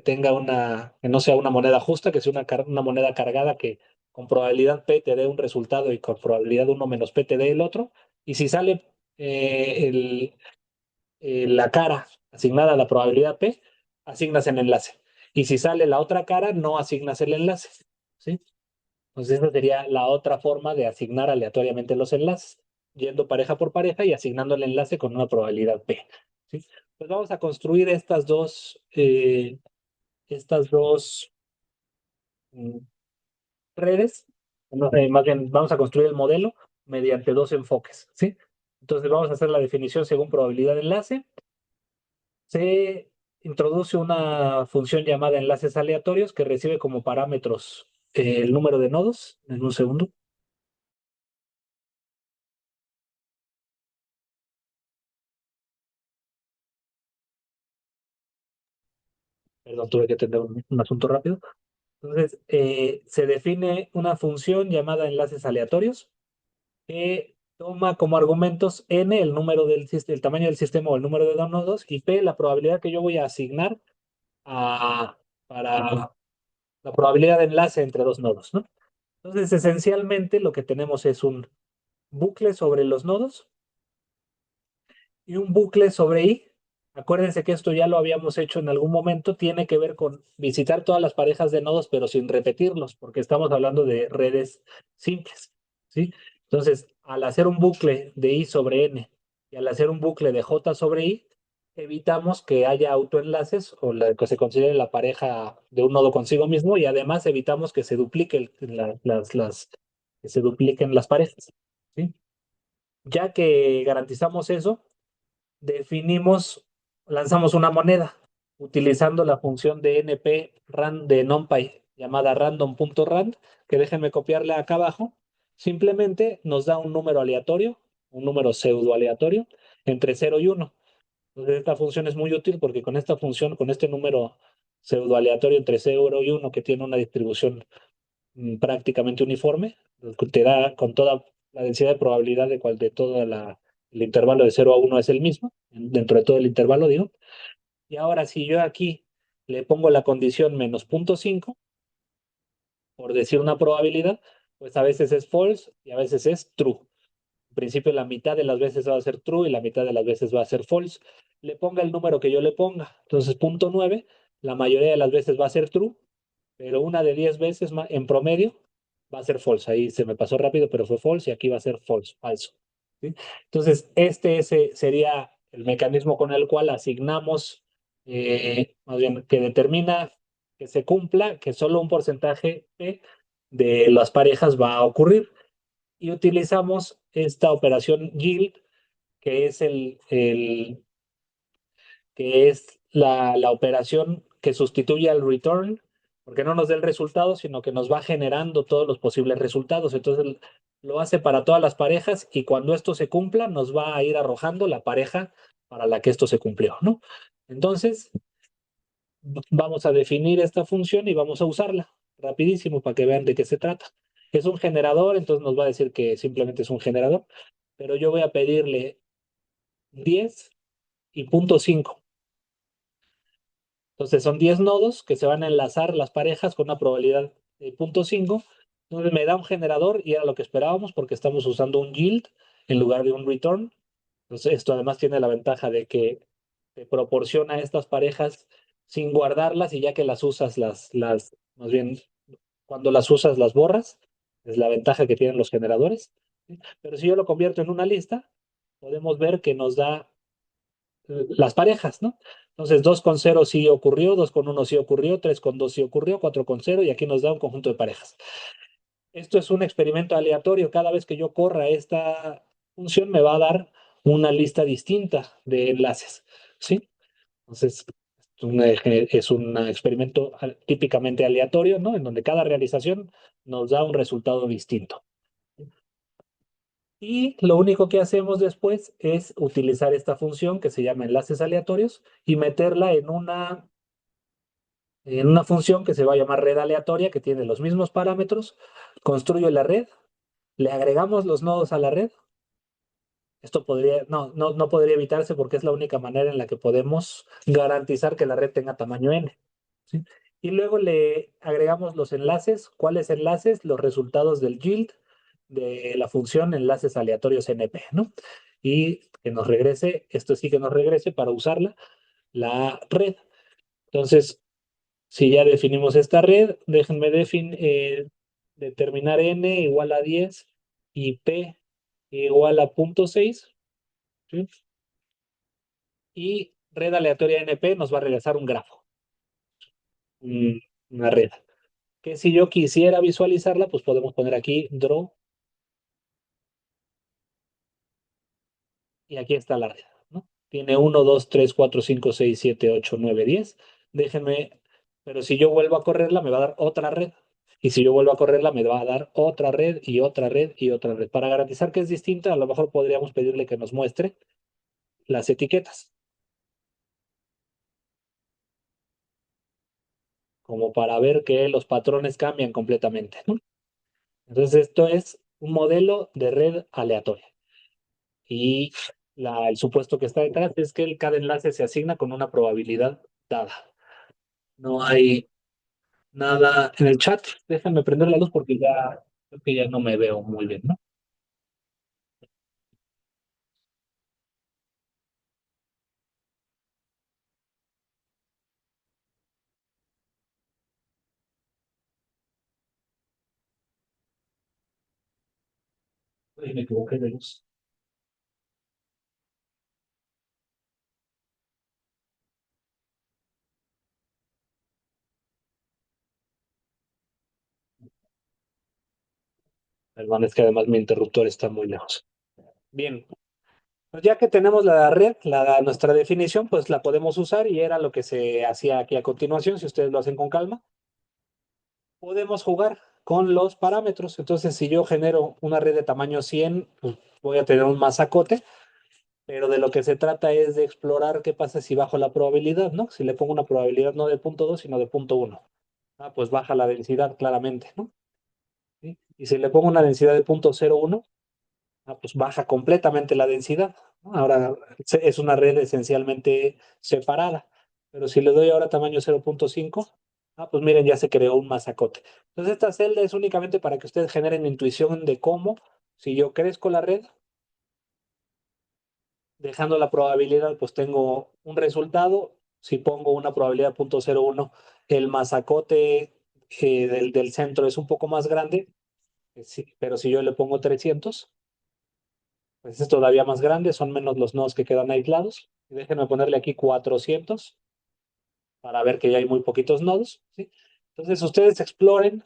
S1: que no sea una moneda justa, que sea una moneda cargada que con probabilidad P te dé un resultado y con probabilidad uno menos P te dé el otro. Y si sale la cara asignada a la probabilidad P, asignas el enlace. Y si sale la otra cara, no asignas el enlace, ¿sí? Entonces esa sería la otra forma de asignar aleatoriamente los enlaces, yendo pareja por pareja y asignando el enlace con una probabilidad P, ¿sí? Pues vamos a construir estas dos mm, redes, no, más bien vamos a construir el modelo mediante dos enfoques, ¿sí? Entonces vamos a hacer la definición según probabilidad de enlace. Se introduce una función llamada enlaces aleatorios que recibe como parámetros el número de nodos. En un segundo. Perdón, tuve que tener un asunto rápido. Entonces, se define una función llamada enlaces aleatorios que toma como argumentos n, el número el tamaño del sistema o el número de dos nodos, y p, la probabilidad que yo voy a asignar para la probabilidad de enlace entre dos nodos, ¿no? Entonces, esencialmente lo que tenemos es un bucle sobre los nodos y un bucle sobre i. Acuérdense que esto ya lo habíamos hecho en algún momento, tiene que ver con visitar todas las parejas de nodos, pero sin repetirlos, porque estamos hablando de redes simples, ¿sí? Entonces, al hacer un bucle de i sobre n y al hacer un bucle de j sobre i, evitamos que haya autoenlaces o que se considere la pareja de un nodo consigo mismo, y además evitamos que se duplique que se dupliquen las parejas, ¿sí? Ya que garantizamos eso, lanzamos una moneda utilizando la función de de NumPy llamada random.rand, que déjenme copiarla acá abajo. Simplemente nos da un número aleatorio, un número pseudo aleatorio, entre 0 y 1. Entonces esta función es muy útil porque con esta función, con este número pseudo aleatorio entre 0 y 1, que tiene una distribución prácticamente uniforme, te da con toda la densidad de probabilidad de todo el intervalo de 0 a 1 es el mismo, dentro de todo el intervalo, digo. Y ahora si yo aquí le pongo la condición menos 0.5, por decir una probabilidad, pues a veces es false y a veces es true. En principio, la mitad de las veces va a ser true y la mitad de las veces va a ser false. Le ponga el número que yo le ponga. Entonces, punto 9, la mayoría de las veces va a ser true, pero una de 10 veces en promedio va a ser false. Ahí se me pasó rápido, pero fue false y aquí va a ser false, falso. ¿Sí? Entonces, ese sería el mecanismo con el cual asignamos, más bien, que determina que se cumpla, que solo un porcentaje de las parejas va a ocurrir. Y utilizamos esta operación yield, que es que es la operación que sustituye al return, porque no nos da el resultado, sino que nos va generando todos los posibles resultados. Entonces lo hace para todas las parejas y cuando esto se cumpla, nos va a ir arrojando la pareja para la que esto se cumplió, ¿no? Entonces, vamos a definir esta función y vamos a usarla rapidísimo para que vean de qué se trata. Es un generador, entonces nos va a decir que simplemente es un generador, pero yo voy a pedirle 10 y punto 5. Entonces son 10 nodos que se van a enlazar las parejas con una probabilidad de 0.5. Entonces me da un generador y era lo que esperábamos porque estamos usando un yield en lugar de un return. Entonces esto además tiene la ventaja de que te proporciona a estas parejas sin guardarlas y ya que las usas, más bien cuando las usas las borras. Es la ventaja que tienen los generadores. ¿Sí? Pero si yo lo convierto en una lista, podemos ver que nos da las parejas, ¿no? Entonces, 2 con 0 sí ocurrió, 2 con 1 sí ocurrió, 3 con 2 sí ocurrió, 4 con 0 y aquí nos da un conjunto de parejas. Esto es un experimento aleatorio. Cada vez que yo corra esta función me va a dar una lista distinta de enlaces, ¿sí? Entonces, es un experimento típicamente aleatorio, ¿no? En donde cada realización nos da un resultado distinto. Y lo único que hacemos después es utilizar esta función que se llama enlaces aleatorios y meterla en una función que se va a llamar red aleatoria, que tiene los mismos parámetros. Construyo la red, le agregamos los nodos a la red. Esto podría, no podría evitarse porque es la única manera en la que podemos garantizar que la red tenga tamaño n. ¿Sí? Y luego le agregamos los enlaces. ¿Cuáles enlaces? Los resultados del yield de la función enlaces aleatorios NP, ¿no? Y que nos regrese, esto sí que nos regrese para usarla, la red. Entonces, si ya definimos esta red, déjenme determinar n igual a 10 y p igual a 0.6, ¿sí? Y red aleatoria NP nos va a regresar un grafo, una red. Que si yo quisiera visualizarla, pues podemos poner aquí draw y aquí está la red, ¿no? Tiene 1, 2, 3, 4, 5, 6, 7, 8, 9, 10. Déjenme, pero si yo vuelvo a correrla, me va a dar otra red. Y si yo vuelvo a correrla, me va a dar otra red y otra red y otra red. Para garantizar que es distinta, a lo mejor podríamos pedirle que nos muestre las etiquetas, como para ver que los patrones cambian completamente, ¿no? Entonces, esto es un modelo de red aleatoria. Y el supuesto que está detrás es que cada enlace se asigna con una probabilidad dada. No hay nada en el chat. Déjame prender la luz porque ya creo que ya no me veo muy bien, ¿no? Ay, me equivoqué de luz. Perdón, es que además mi interruptor está muy lejos. Bien, pues ya que tenemos la red, nuestra definición, pues la podemos usar y era lo que se hacía aquí a continuación, si ustedes lo hacen con calma. Podemos jugar con los parámetros. Entonces, si yo genero una red de tamaño 100, pues voy a tener un masacote, pero de lo que se trata es de explorar qué pasa si bajo la probabilidad, ¿no? Si le pongo una probabilidad no de 0.2, sino de 0.1. Pues baja la densidad claramente, ¿no? ¿Sí? Y si le pongo una densidad de 0.01, pues baja completamente la densidad, ¿no? Ahora es una red esencialmente separada, pero si le doy ahora tamaño 0.5, Ah, pues miren, ya se creó un masacote. Entonces, esta celda es únicamente para que ustedes generen intuición de cómo, si yo crezco la red, dejando la probabilidad, pues tengo un resultado. Si pongo una probabilidad 0.01, el masacote del centro es un poco más grande, sí, pero si yo le pongo 300, pues es todavía más grande, son menos los nodos que quedan aislados. Y déjenme ponerle aquí 400 para ver que ya hay muy poquitos nodos, ¿sí? Entonces ustedes exploren,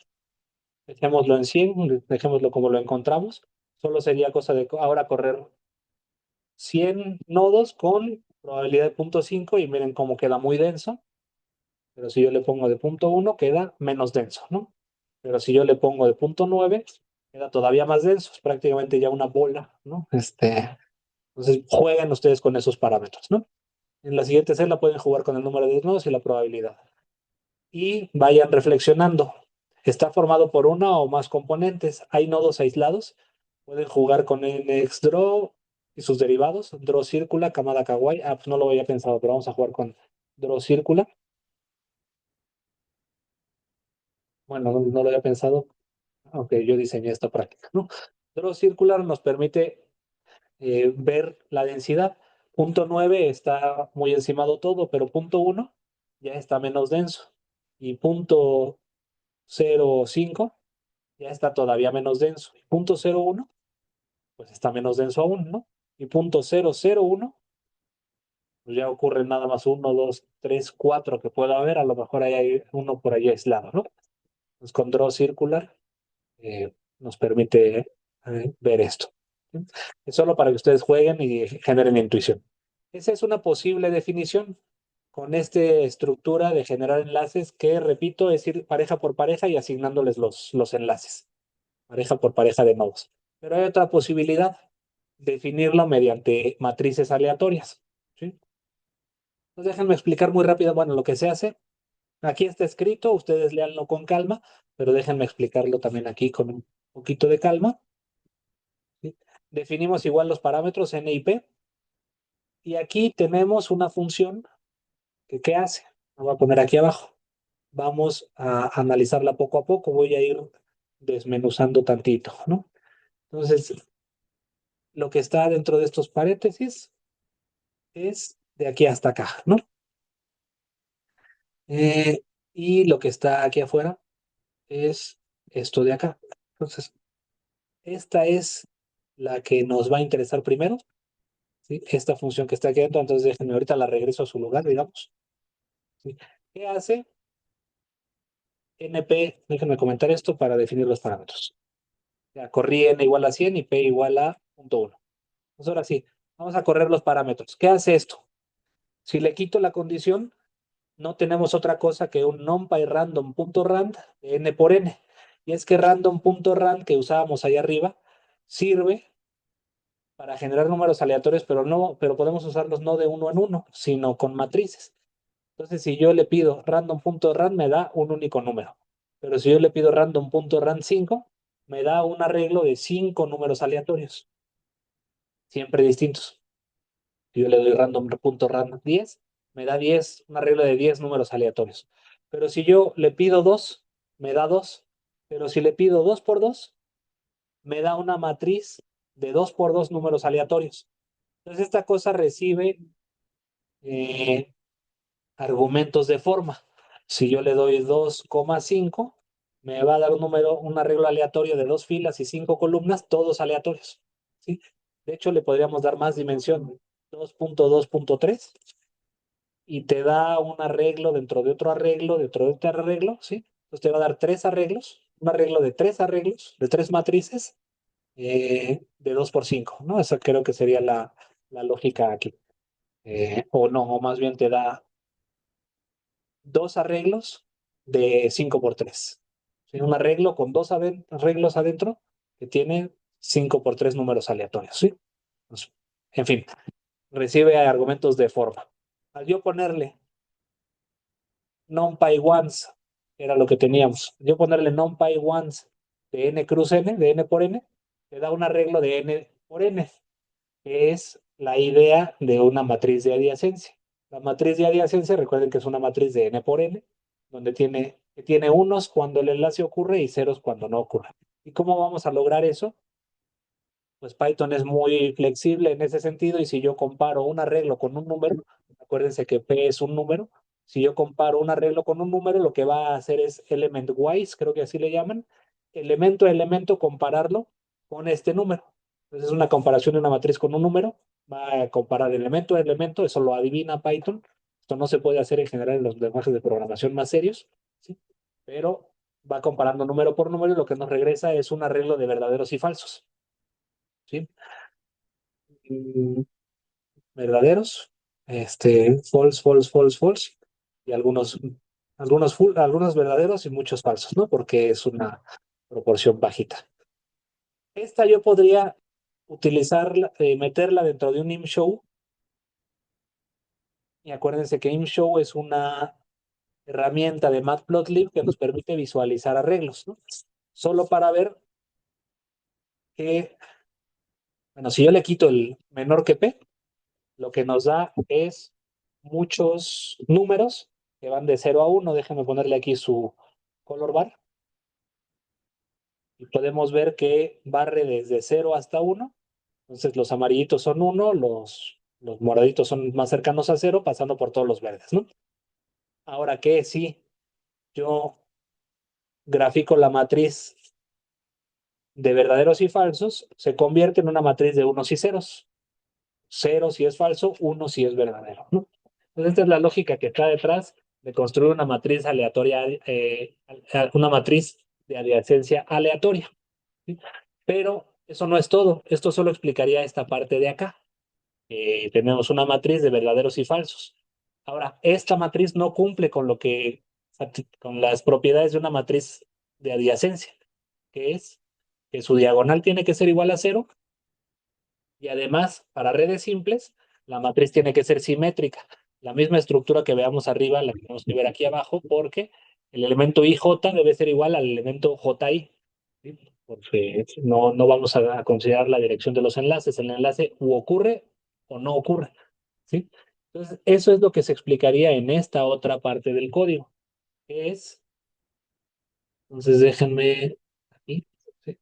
S1: dejémoslo en 100, dejémoslo como lo encontramos. Solo sería cosa de ahora correr 100 nodos con probabilidad de 0.5 y miren cómo queda muy denso. Pero si yo le pongo de 0.1 queda menos denso, ¿no? Pero si yo le pongo de 0.9 queda todavía más denso, es prácticamente ya una bola, ¿no? Entonces jueguen ustedes con esos parámetros, ¿no? En la siguiente celda pueden jugar con el número de nodos y la probabilidad. Y vayan reflexionando. Está formado por una o más componentes. Hay nodos aislados. Pueden jugar con NXDraw y sus derivados. Draw Circular, Kamada Kawaii. Ah, pues no lo había pensado, pero vamos a jugar con Draw Circular. Bueno, no lo había pensado, aunque yo diseñé esta práctica, ¿no? Draw Circular nos permite ver la densidad. 0.9 está muy encimado todo, pero 0.1 ya está menos denso. Y 0.05 ya está todavía menos denso. Y 0.01 pues está menos denso aún, ¿no? Y 0.001 pues ya ocurre nada más uno, dos, tres, cuatro que pueda haber, a lo mejor hay uno por ahí aislado, ¿no? Pues con Draw Circular nos permite ver esto. ¿Sí? Es solo para que ustedes jueguen y generen intuición. Esa es una posible definición con esta estructura de generar enlaces que, repito, es ir pareja por pareja y asignándoles los enlaces, pareja por pareja de nodos. Pero hay otra posibilidad, definirlo mediante matrices aleatorias. ¿Sí? Entonces déjenme explicar muy rápido, bueno, lo que se hace. Aquí está escrito, ustedes léanlo con calma, pero déjenme explicarlo también aquí con un poquito de calma. ¿Sí? Definimos igual los parámetros N y P, y aquí tenemos una función que ¿qué hace? La voy a poner aquí abajo. Vamos a analizarla poco a poco, voy a ir desmenuzando tantito, ¿no? Entonces, lo que está dentro de estos paréntesis es de aquí hasta acá, ¿no? Eh, y lo que está aquí afuera es esto de acá. Entonces, esta es la que nos va a interesar primero, ¿sí? Esta función que está aquí adentro, entonces déjenme ahorita la regreso a su lugar, digamos. ¿Sí? ¿Qué hace? NP, déjenme comentar esto para definir los parámetros. Ya corrí n igual a 100 y p igual a 0.1. Pues ahora sí, vamos a correr los parámetros. ¿Qué hace esto? Si le quito la condición, no tenemos otra cosa que un numpy random.rand de n por n. Y es que random.rand que usábamos ahí arriba sirve para generar números aleatorios, pero podemos usarlos no de uno en uno, sino con matrices. Entonces, si yo le pido random.rand, me da un único número. Pero si yo le pido random.rand 5, me da un arreglo de 5 números aleatorios, siempre distintos. Si yo le doy random.rand 10, me da 10, un arreglo de 10 números aleatorios. Pero si yo le pido 2, me da 2. Pero si le pido 2 por 2, me da una matriz de 2 por 2 números aleatorios. Entonces, esta cosa recibe eh, argumentos de forma. Si yo le doy 2,5, me va a dar un número, un arreglo aleatorio de 2 filas y 5 columnas, todos aleatorios. ¿Sí? De hecho, le podríamos dar más dimensión, 2.2.3, y te da un arreglo dentro de otro arreglo, ¿sí? Entonces te va a dar 3 arreglos, un arreglo de 3 arreglos, de 3 matrices, de 2 por 5, ¿no? Esa creo que sería la lógica aquí. O no, o más bien te da 2 arreglos de 5 por 3. ¿Sí? Un arreglo con arreglos adentro que tiene 5 por 3 números aleatorios. ¿Sí? Pues, en fin, recibe argumentos de forma. Al yo ponerle numpy ones, era lo que teníamos. Yo ponerle numpy ones de n cruz n, de n por n, te da un arreglo de n por n, que es la idea de una matriz de adiacencia. La matriz de adiacencia, recuerden que es una matriz de n por n, donde tiene que tiene unos cuando el enlace ocurre y ceros cuando no ocurre. ¿Y cómo vamos a lograr eso? Pues Python es muy flexible en ese sentido y si yo comparo un arreglo con un número, acuérdense que P es un número, si yo comparo un arreglo con un número, lo que va a hacer es element wise, creo que así le llaman, elemento a elemento compararlo con este número. Entonces es una comparación de una matriz con un número, va a comparar elemento a elemento, eso lo adivina Python. Esto no se puede hacer en general en los lenguajes de programación más serios, ¿sí? Pero va comparando número por número y lo que nos regresa es un arreglo de verdaderos y falsos. ¿Sí? mm, Verdaderos, false, false, false, false, y algunos verdaderos y muchos falsos, ¿no? Porque es una proporción bajita. Esta yo podría utilizarla, meterla dentro de un ImShow, y acuérdense que ImShow es una herramienta de Matplotlib que nos permite visualizar arreglos, ¿no? Solo para ver que, bueno, si yo le quito el menor que P, lo que nos da es muchos números que van de 0 a 1. Déjenme ponerle aquí su color bar. Y podemos ver que barre desde 0 hasta 1. Entonces los amarillitos son 1, los moraditos son más cercanos a 0, pasando por todos los verdes, ¿no? Ahora que si yo grafico la matriz de verdaderos y falsos, se convierte en una matriz de unos y ceros. 0 si es falso, 1 si es verdadero, ¿no? Entonces, esta es la lógica que está detrás de construir una matriz aleatoria, una matriz de adyacencia aleatoria, ¿sí? Pero eso no es todo. Esto solo explicaría esta parte de acá. Tenemos una matriz de verdaderos y falsos. Ahora, esta matriz no cumple con las propiedades de una matriz de adyacencia, que es que su diagonal tiene que ser igual a 0 y además, para redes simples, la matriz tiene que ser simétrica. La misma estructura que veamos arriba la tenemos que ver aquí abajo porque el elemento IJ debe ser igual al elemento JI, ¿sí? Porque no vamos a considerar la dirección de los enlaces. El enlace u ocurre o no ocurre, ¿sí? Entonces, eso es lo que se explicaría en esta otra parte del código, que es, entonces déjenme aquí, ¿sí?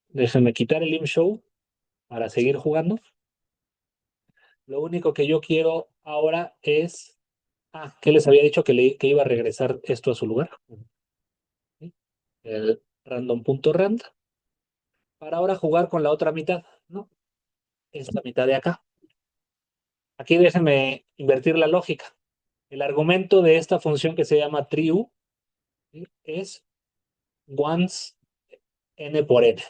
S1: Déjenme quitar el imshow para seguir jugando. Lo único que yo quiero ahora es... Ah, ¿qué les había dicho que iba a regresar esto a su lugar? ¿Sí? El random.rand. Para ahora jugar con la otra mitad, ¿no? Esta mitad de acá. Aquí déjenme invertir la lógica. El argumento de esta función que se llama true, ¿sí? Es once n por n.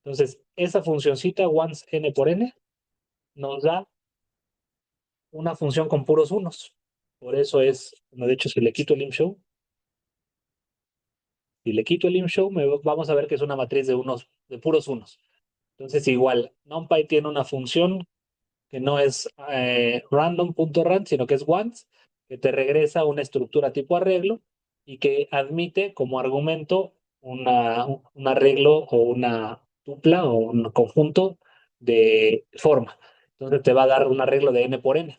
S1: Entonces, esa funcioncita once n por n nos da una función con puros unos. Por eso es, bueno, de hecho, si le quito el imshow, vamos a ver que es una matriz de puros unos. Entonces, igual, NumPy tiene una función que no es random.rand, sino que es once, que te regresa una estructura tipo arreglo y que admite como argumento un arreglo o una tupla o un conjunto de forma. Entonces te va a dar un arreglo de n por n,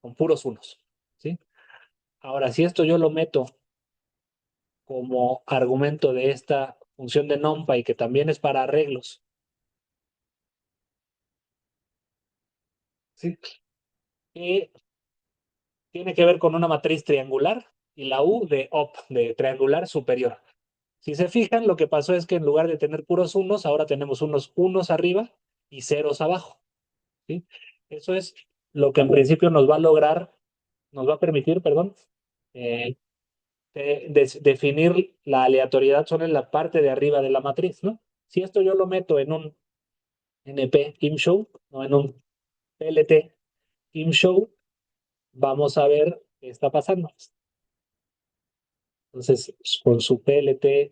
S1: con puros unos, ¿sí? Ahora, si esto yo lo meto como argumento de esta función de NumPy, que también es para arreglos, ¿sí? Que tiene que ver con una matriz triangular y la U de op, de triangular superior. Si se fijan, lo que pasó es que en lugar de tener puros unos, ahora tenemos unos unos arriba y ceros abajo, ¿sí? Eso es lo que en principio nos va a permitir, perdón, eh, definir la aleatoriedad solo en la parte de arriba de la matriz, ¿no? Si esto yo lo meto en un NP ImShow o en un PLT ImShow, vamos a ver qué está pasando. Entonces, con su PLT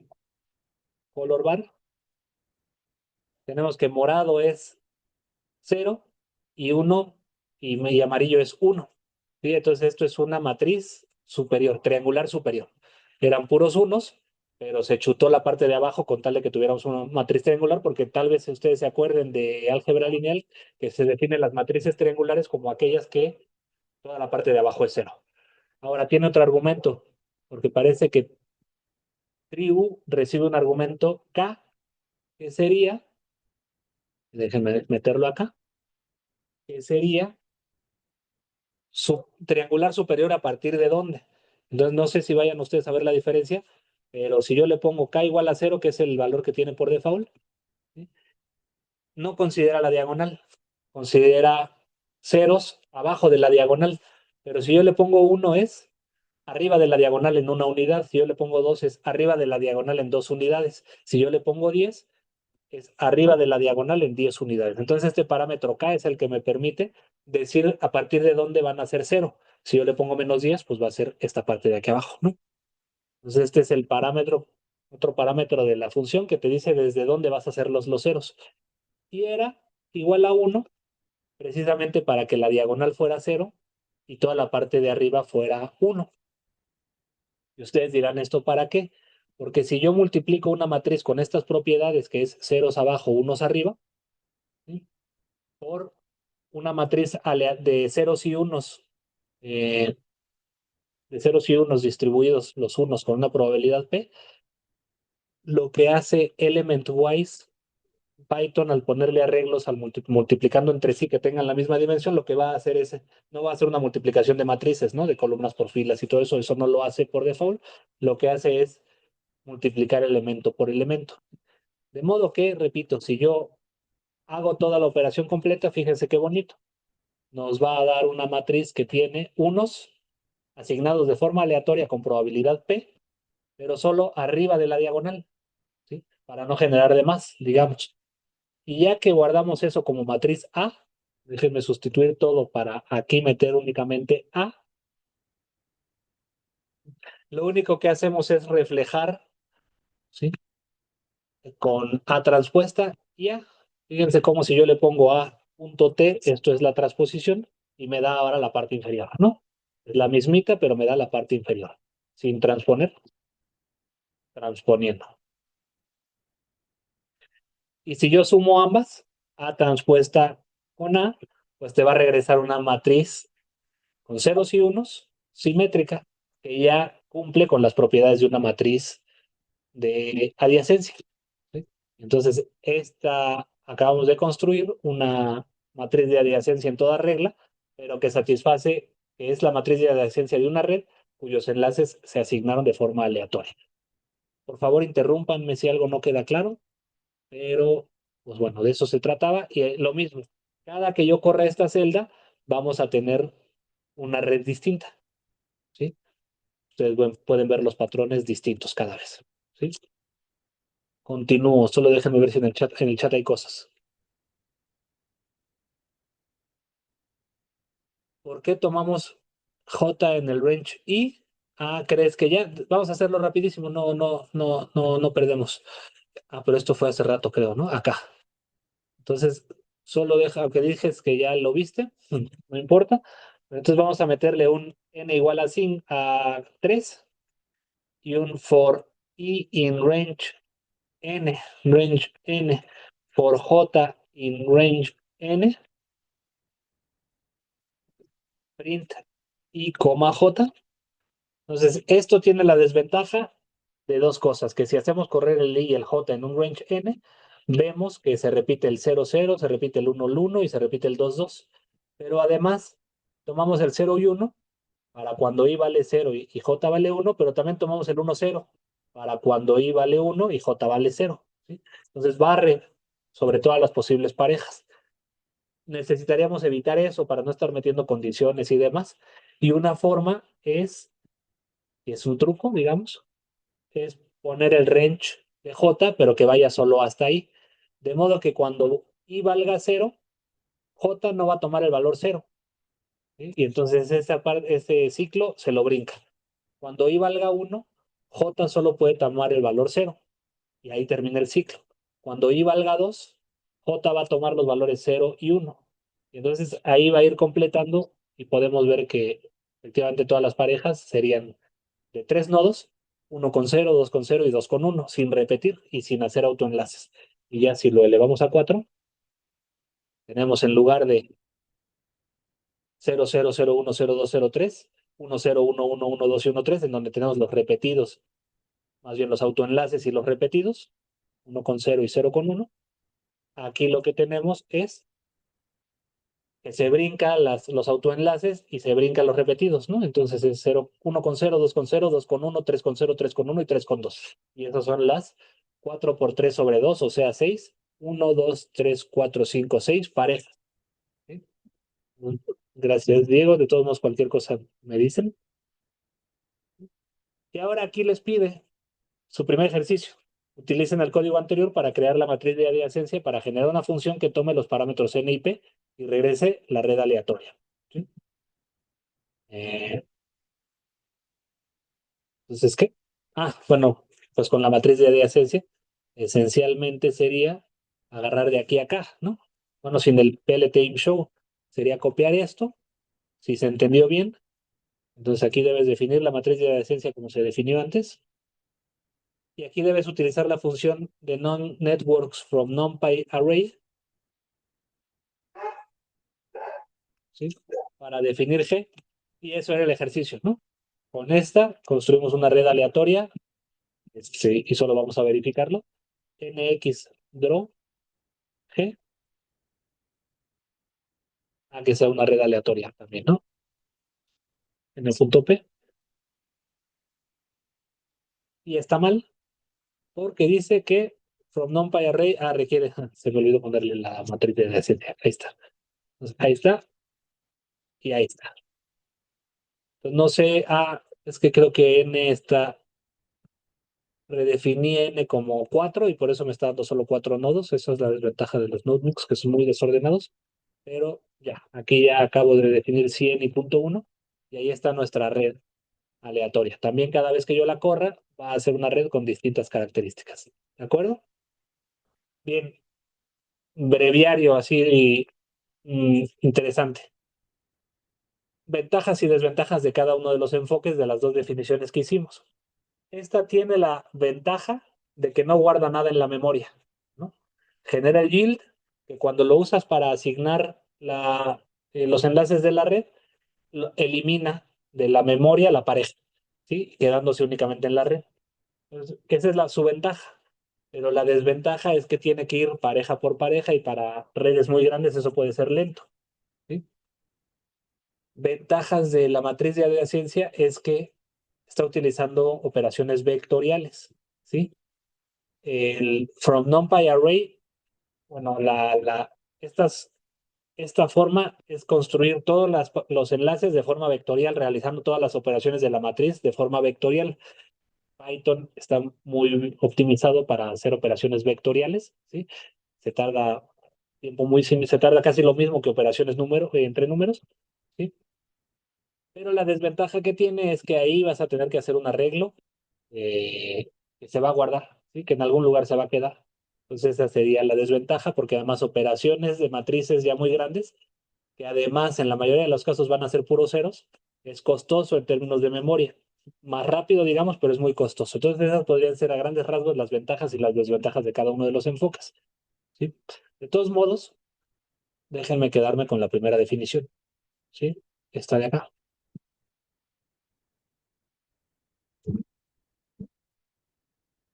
S1: color bar, tenemos que morado es 0 y 1 y amarillo es 1. ¿Sí? Entonces, esto es una matriz superior, triangular superior. Eran puros unos, pero se chutó la parte de abajo con tal de que tuviéramos una matriz triangular, porque tal vez ustedes se acuerden de álgebra lineal, que se definen las matrices triangulares como aquellas que toda la parte de abajo es 0. Ahora tiene otro argumento. porque parece que tribu recibe un argumento K, que sería, déjenme meterlo acá, que sería triangular superior a partir de dónde. Entonces no sé si vayan ustedes a ver la diferencia, pero si yo le pongo K igual a 0, que es el valor que tiene por default, ¿sí? No considera la diagonal, considera ceros abajo de la diagonal, pero si yo le pongo 1 es arriba de la diagonal en una unidad, si yo le pongo 2 es arriba de la diagonal en 2 unidades, si yo le pongo 10 es arriba de la diagonal en 10 unidades. Entonces este parámetro K es el que me permite decir a partir de dónde van a ser 0. Si yo le pongo -10, pues va a ser esta parte de aquí abajo, ¿no? Entonces este es el parámetro, otro parámetro de la función que te dice desde dónde vas a hacer los ceros. Y era igual a 1 precisamente para que la diagonal fuera 0 y toda la parte de arriba fuera 1. Y ustedes dirán, ¿esto para qué? Porque si yo multiplico una matriz con estas propiedades, que es ceros abajo, unos arriba, ¿sí? Por una matriz de ceros y unos, eh, de ceros y unos distribuidos los unos con una probabilidad P, lo que hace element-wise Python al ponerle arreglos, al multiplicando entre sí que tengan la misma dimensión, lo que va a hacer es, no va a hacer una multiplicación de matrices, ¿no? De columnas por filas y todo eso, eso no lo hace por default, lo que hace es multiplicar elemento por elemento. De modo que, repito, si yo hago toda la operación completa, fíjense qué bonito, nos va a dar una matriz que tiene unos asignados de forma aleatoria con probabilidad P, pero solo arriba de la diagonal, ¿sí? Para no generar de más, digamos. Y ya que guardamos eso como matriz A, déjenme sustituir todo para aquí meter únicamente A. Lo único que hacemos es reflejar, ¿sí? Con A transpuesta y A. Fíjense como si yo le pongo A punto T, esto es la transposición, y me da ahora la parte inferior, ¿no? Es la mismita, pero me da la parte inferior. Sin transponer, transponiendo. Y si yo sumo ambas, A transpuesta con A, pues te va a regresar una matriz con ceros y unos, simétrica, que ya cumple con las propiedades de una matriz de adyacencia, ¿sí? Entonces, esta acabamos de construir una matriz de adyacencia en toda regla, pero que satisface, que es la matriz de adyacencia de una red cuyos enlaces se asignaron de forma aleatoria. Por favor, interrúmpanme si algo no queda claro, pero pues bueno, de eso se trataba. Y lo mismo, cada que yo corra esta celda, vamos a tener una red distinta, ¿sí? Ustedes pueden ver los patrones distintos cada vez, ¿sí? Continúo, solo déjenme ver si en el chat hay cosas. ¿Por qué tomamos J en el range I? Ah, ¿crees que ya? Vamos a hacerlo rapidísimo, no perdemos. Ah, pero esto fue hace rato, creo, ¿no? Acá. Entonces, solo deja, aunque dijes que ya lo viste, no importa. Entonces vamos a meterle un n igual a 5, a 3 y un for i in range n, for j in range n, print i, j. Entonces, esto tiene la desventaja de dos cosas, que si hacemos correr el i y el j en un range n, vemos que se repite el 0, 0, se repite el 1, el 1 y se repite el 2, 2. Pero además, tomamos el 0 y 1 para cuando i vale 0 y j vale 1, pero también tomamos el 1, 0 para cuando i vale 1 y j vale 0, ¿sí? Entonces barre sobre todas las posibles parejas. Necesitaríamos evitar eso para no estar metiendo condiciones y demás. Y una forma es, y es un truco, digamos, es poner el range de j, pero que vaya solo hasta ahí. De modo que cuando i valga 0, j no va a tomar el valor 0, ¿sí? Y entonces ese ciclo se lo brinca. Cuando i valga 1, j solo puede tomar el valor 0 y ahí termina el ciclo. Cuando i valga 2, j va a tomar los valores 0 y 1. Y entonces ahí va a ir completando y podemos ver que efectivamente todas las parejas serían de 3 nodos, uno con 0, 2 con 0 y 2 con 1, sin repetir y sin hacer autoenlaces. Y ya si lo elevamos a 4, tenemos en lugar de 0, 0, 0, 1, 0, 2, 0, 3, 1, 0, 1, 1, 1, 2 y 1, 3, en donde tenemos los repetidos, más bien los autoenlaces y los repetidos, 1 con 0 y 0 con 1. Aquí lo que tenemos es que se brinca los autoenlaces y se brinca los repetidos, ¿no? Entonces es 0, 1 con 0, 2 con 0, 2 con 1, 3 con 0, 3 con 1 y 3 con 2. Y esas son las 4 por 3 sobre 2, o sea, 6. 1, 2, 3, 4, 5, 6 parejas. ¿Sí? Gracias, Diego. De todos modos, cualquier cosa me dicen. Y ahora aquí les pide su primer ejercicio. Utilicen el código anterior para crear la matriz de adyacencia para generar una función que tome los parámetros n y p y regrese la red aleatoria. ¿Sí? Entonces, ¿qué? Bueno, pues con la matriz de adyacencia, esencialmente sería agarrar de aquí a acá, ¿no? Bueno, sin el PLT show, sería copiar esto, si se entendió bien. Entonces aquí debes definir la matriz de adyacencia como se definió antes. Y aquí debes utilizar la función de non-networks from NumPy array, ¿sí? Para definir G. Y eso era el ejercicio, ¿no? Con esta construimos una red aleatoria, y solo vamos a verificarlo. NX draw G, a que sea una red aleatoria también, ¿no? En el punto P. Y está mal, porque dice que from NumPy array, requiere, se me olvidó ponerle la matriz de adyacencia. Ahí está. Entonces, ahí está y ahí está. Entonces, no sé, es que creo que N está, redefiní N como 4 y por eso me está dando solo 4 nodos. Esa es la desventaja de los notebooks, que son muy desordenados. Pero ya, aquí ya acabo de definir 100 y punto 1 y ahí está nuestra red aleatoria. También cada vez que yo la corra, va a ser una red con distintas características. ¿De acuerdo? Bien, breviario así interesante. Ventajas y desventajas de cada uno de los enfoques de las dos definiciones que hicimos. Esta tiene la ventaja de que no guarda nada en la memoria, ¿no? Genera el yield, que cuando lo usas para asignar los enlaces de la red, elimina de la memoria la pareja, ¿sí? Quedándose únicamente en la red. Entonces, esa es su ventaja. Pero la desventaja es que tiene que ir pareja por pareja y para redes muy grandes eso puede ser lento, ¿sí? Ventajas de la matriz de adyacencia es que está utilizando operaciones vectoriales, ¿sí? El from NumPy array, bueno, esta forma es construir todos los enlaces de forma vectorial, realizando todas las operaciones de la matriz de forma vectorial. Python está muy optimizado para hacer operaciones vectoriales, ¿sí? Se tarda se tarda casi lo mismo que operaciones entre números, ¿sí? Pero la desventaja que tiene es que ahí vas a tener que hacer un arreglo que se va a guardar, ¿sí? Que en algún lugar se va a quedar. Entonces esa sería la desventaja, porque además operaciones de matrices ya muy grandes, que además en la mayoría de los casos van a ser puros ceros, es costoso en términos de memoria. Más rápido, digamos, pero es muy costoso. Entonces esas podrían ser a grandes rasgos las ventajas y las desventajas de cada uno de los enfoques, ¿sí? De todos modos, déjenme quedarme con la primera definición, ¿sí? Esta de acá.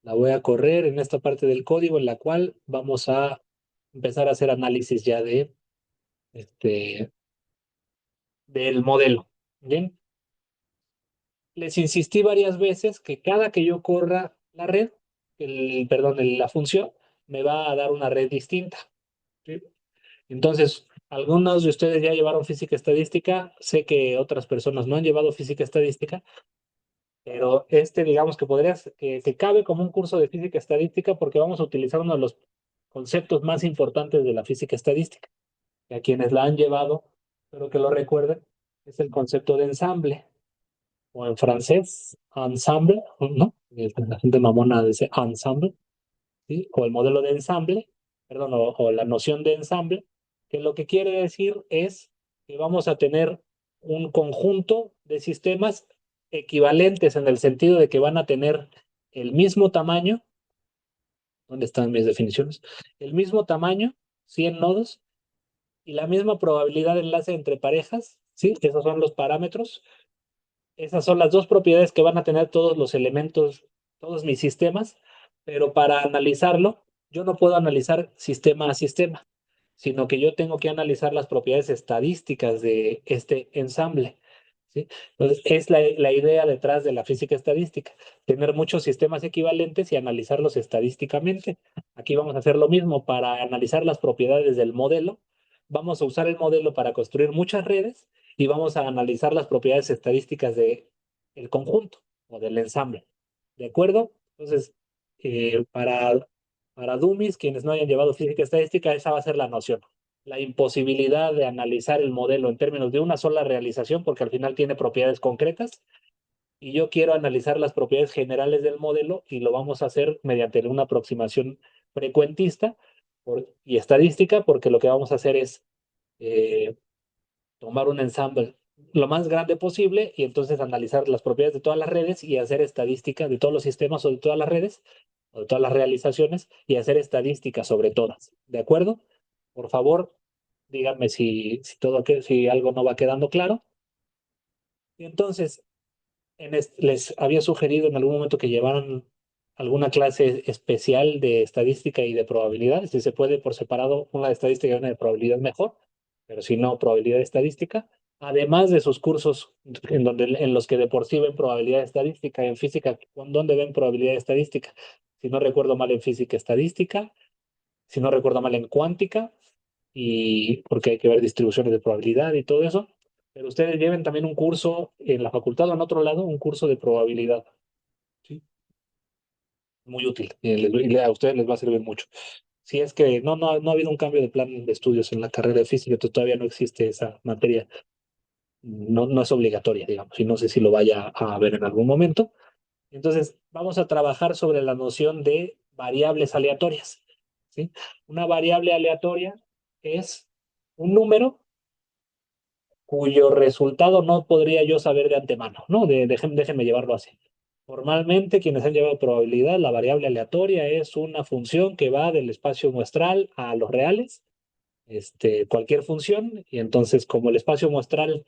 S1: La voy a correr en esta parte del código en la cual vamos a empezar a hacer análisis ya este, del modelo. Bien, les insistí varias veces que cada que yo corra la red, perdón, la función, me va a dar una red distinta, ¿sí? Entonces, algunos de ustedes ya llevaron física estadística, sé que otras personas no han llevado física estadística, pero digamos que que cabe como un curso de física estadística porque vamos a utilizar uno de los conceptos más importantes de la física estadística, que a quienes la han llevado, pero que lo recuerden, es el concepto de ensamble, o en francés, ensemble, ¿no? La gente mamona dice ensemble, ¿sí? O el modelo de ensamble, perdón, o la noción de ensamble, que lo que quiere decir es que vamos a tener un conjunto de sistemas equivalentes en el sentido de que van a tener el mismo tamaño. ¿Dónde están mis definiciones? El mismo tamaño, 100 nodos, y la misma probabilidad de enlace entre parejas, ¿sí? Esos son los parámetros Esas son las dos propiedades que van a tener todos los elementos, todos mis sistemas, pero para analizarlo, yo no puedo analizar sistema a sistema, sino que yo tengo que analizar las propiedades estadísticas de este ensamble. ¿Sí? Entonces, es la idea detrás de la física estadística, tener muchos sistemas equivalentes y analizarlos estadísticamente. Aquí vamos a hacer lo mismo para analizar las propiedades del modelo. Vamos a usar el modelo para construir muchas redes y vamos a analizar las propiedades estadísticas de el conjunto o del ensamble. ¿De acuerdo? Entonces, para dummies, quienes no hayan llevado física estadística, esa va a ser la noción. La imposibilidad de analizar el modelo en términos de una sola realización, porque al final tiene propiedades concretas, y yo quiero analizar las propiedades generales del modelo y lo vamos a hacer mediante una aproximación frecuentista y estadística, porque lo que vamos a hacer es eh, tomar un ensamble lo más grande posible y entonces analizar las propiedades de todas las redes y hacer estadística de todos los sistemas o de todas las redes o de todas las realizaciones y hacer estadística sobre todas. ¿De acuerdo? Por favor, díganme si algo no va quedando claro. Y entonces, les había sugerido en algún momento que llevaran alguna clase especial de estadística y de probabilidad. Si se puede por separado, una de estadística y una de probabilidad mejor, pero si no, probabilidad estadística. Además de sus cursos en los que de por sí ven probabilidad estadística, en física, ¿dónde ven probabilidad estadística? Si no recuerdo mal, en física estadística, si no recuerdo mal, en cuántica, y porque hay que ver distribuciones de probabilidad y todo eso. Pero ustedes lleven también un curso en la facultad o en otro lado, un curso de probabilidad. ¿Sí? Muy útil y a ustedes les va a servir mucho. Si es que no ha habido un cambio de plan de estudios en la carrera de física, entonces todavía no existe esa materia. No es obligatoria, digamos, y no sé si lo vaya a ver en algún momento. Entonces, vamos a trabajar sobre la noción de variables aleatorias. ¿Sí? Una variable aleatoria es un número cuyo resultado no podría yo saber de antemano, ¿no? Déjenme llevarlo así. Formalmente, quienes han llevado probabilidad, la variable aleatoria es una función que va del espacio muestral a los reales, cualquier función, y entonces como el espacio muestral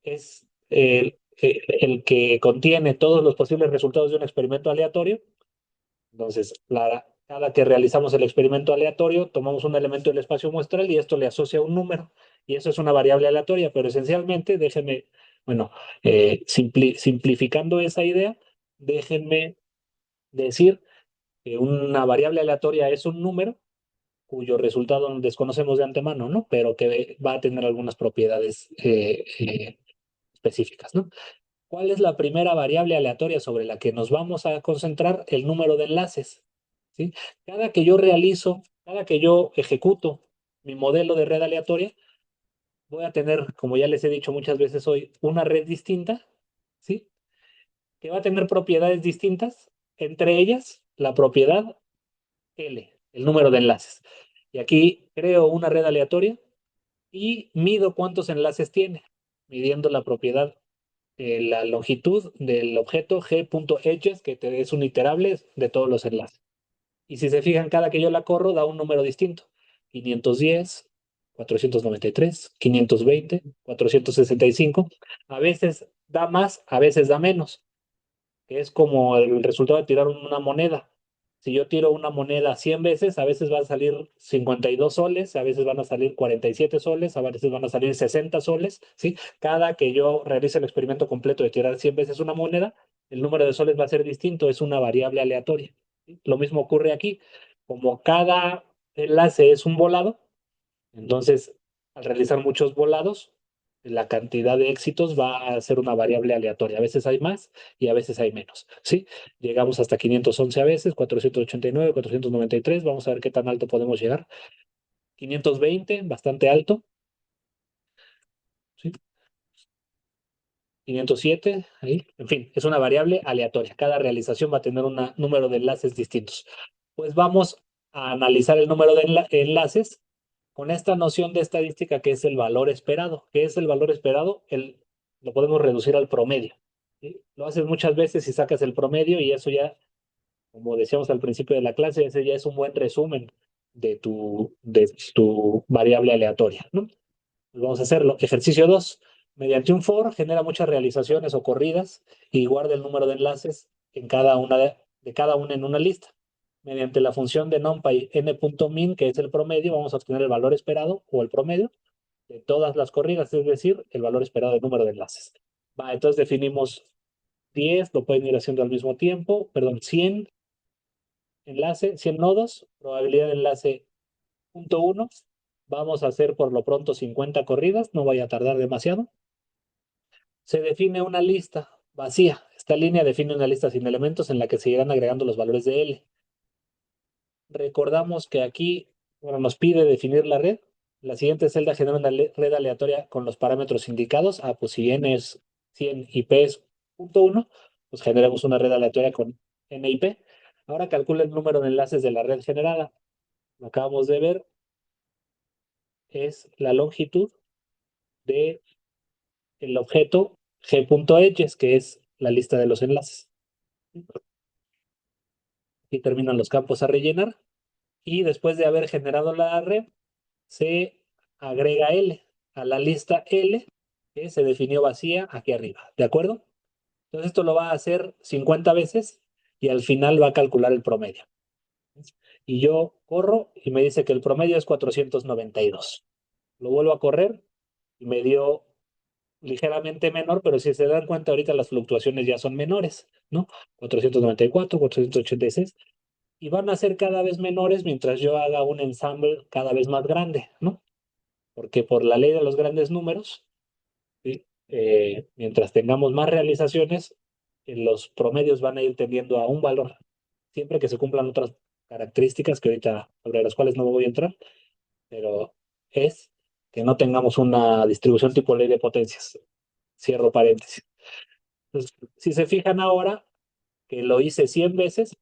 S1: es el que contiene todos los posibles resultados de un experimento aleatorio, entonces cada que realizamos el experimento aleatorio, tomamos un elemento del espacio muestral y esto le asocia un número, y eso es una variable aleatoria, pero esencialmente, bueno, simplificando esa idea, déjenme decir que una variable aleatoria es un número cuyo resultado desconocemos de antemano, ¿no? Pero que va a tener algunas propiedades específicas, ¿no? ¿Cuál es la primera variable aleatoria sobre la que nos vamos a concentrar? El número de enlaces, ¿sí? Cada que yo ejecuto mi modelo de red aleatoria, voy a tener, como ya les he dicho muchas veces hoy, una red distinta, ¿sí? Que va a tener propiedades distintas, entre ellas la propiedad L, el número de enlaces. Y aquí creo una red aleatoria y mido cuántos enlaces tiene, midiendo la propiedad la longitud del objeto g.edges, que es un iterable de todos los enlaces. Y si se fijan, cada que yo la corro da un número distinto. 510, 493, 520, 465. A veces da más, a veces da menos, que es como el resultado de tirar una moneda. Si yo tiro una moneda 100 veces, a veces van a salir 52 soles, a veces van a salir 47 soles, a veces van a salir 60 soles, ¿sí? Cada que yo realice el experimento completo de tirar 100 veces una moneda, el número de soles va a ser distinto, es una variable aleatoria. ¿Sí? Lo mismo ocurre aquí. Como cada enlace es un volado, entonces al realizar muchos volados, la cantidad de éxitos va a ser una variable aleatoria. A veces hay más y a veces hay menos, ¿sí? Llegamos hasta 511 a veces, 489, 493. Vamos a ver qué tan alto podemos llegar. 520, bastante alto, ¿sí? 507, ahí. En fin, es una variable aleatoria. Cada realización va a tener un número de enlaces distintos. Pues vamos a analizar el número de enlaces con esta noción de estadística que es el valor esperado. ¿Qué es el valor esperado? Lo podemos reducir al promedio. ¿Sí? Lo haces muchas veces y sacas el promedio y eso ya, como decíamos al principio de la clase, ese ya es un buen resumen de tu variable aleatoria, ¿no? Pues vamos a hacerlo. Ejercicio 2. Mediante un for genera muchas realizaciones o corridas y guarda el número de enlaces en cada una de cada una en una lista. Mediante la función de NumPy n.min, que es el promedio, vamos a obtener el valor esperado o el promedio de todas las corridas, es decir, el valor esperado del número de enlaces. Va, entonces definimos 10, lo pueden ir haciendo al mismo tiempo, perdón, 100 100 nodos, probabilidad de enlace 0.1. Vamos a hacer por lo pronto 50 corridas, no vaya a tardar demasiado. Se define una lista vacía. Esta línea define una lista sin elementos en la que se irán agregando los valores de L. Recordamos que aquí, bueno, nos pide definir la red. La siguiente celda genera una red aleatoria con los parámetros indicados. Ah, pues si n es 100 y p es 0.1, pues generamos una red aleatoria con n y p. Ahora calcula el número de enlaces de la red generada. Lo acabamos de ver, es la longitud de el objeto g.edges, que es la lista de los enlaces. Aquí terminan los campos a rellenar. Y después de haber generado la red, se agrega L a la lista L que se definió vacía aquí arriba. ¿De acuerdo? Entonces esto lo va a hacer 50 veces y al final va a calcular el promedio. Y yo corro y me dice que el promedio es 492. Lo vuelvo a correr y me dio ligeramente menor, pero si se dan cuenta ahorita las fluctuaciones ya son menores, ¿no? 494, 486, y van a ser cada vez menores mientras yo haga un ensamble cada vez más grande, ¿no? Porque por la ley de los grandes números, ¿sí? Mientras tengamos más realizaciones, los promedios van a ir tendiendo a un valor, siempre que se cumplan otras características que ahorita sobre las cuales no voy a entrar, pero es que no tengamos una distribución tipo ley de potencias. Cierro paréntesis. Entonces, si se fijan ahora que lo hice 100 veces,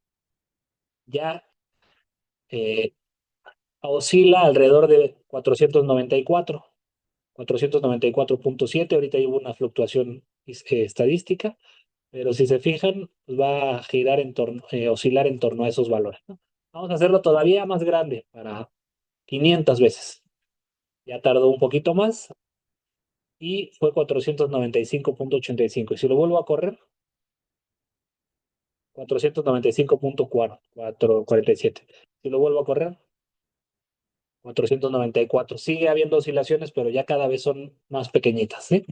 S1: ya eh, oscila alrededor de 494, 494.7. Ahorita hubo una fluctuación estadística, pero si se fijan, pues va a girar en torno, oscilar en torno a esos valores, ¿no? Vamos a hacerlo todavía más grande, para 500 veces. Ya tardó un poquito más y fue 495.85. Y si lo vuelvo a correr, 495.47. Si lo vuelvo a correr, 494. Sigue habiendo oscilaciones, pero ya cada vez son más pequeñitas, ¿sí?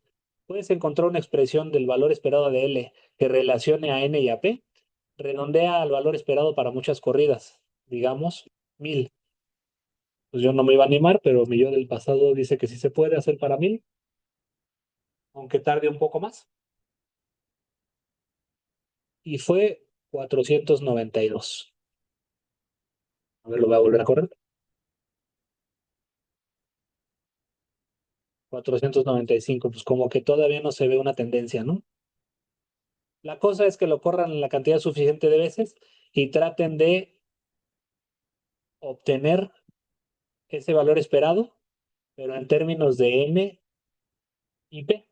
S1: Puedes encontrar una expresión del valor esperado de L que relacione a N y a P. Redondea al valor esperado para muchas corridas, digamos 1000. Pues yo no me iba a animar, pero mi yo del pasado dice que sí se puede hacer para 1000, aunque tarde un poco más. Y fue 492. A ver, lo voy a volver a correr. 495, pues como que todavía no se ve una tendencia, ¿no? La cosa es que lo corran en la cantidad suficiente de veces y traten de obtener ese valor esperado, pero en términos de N y P.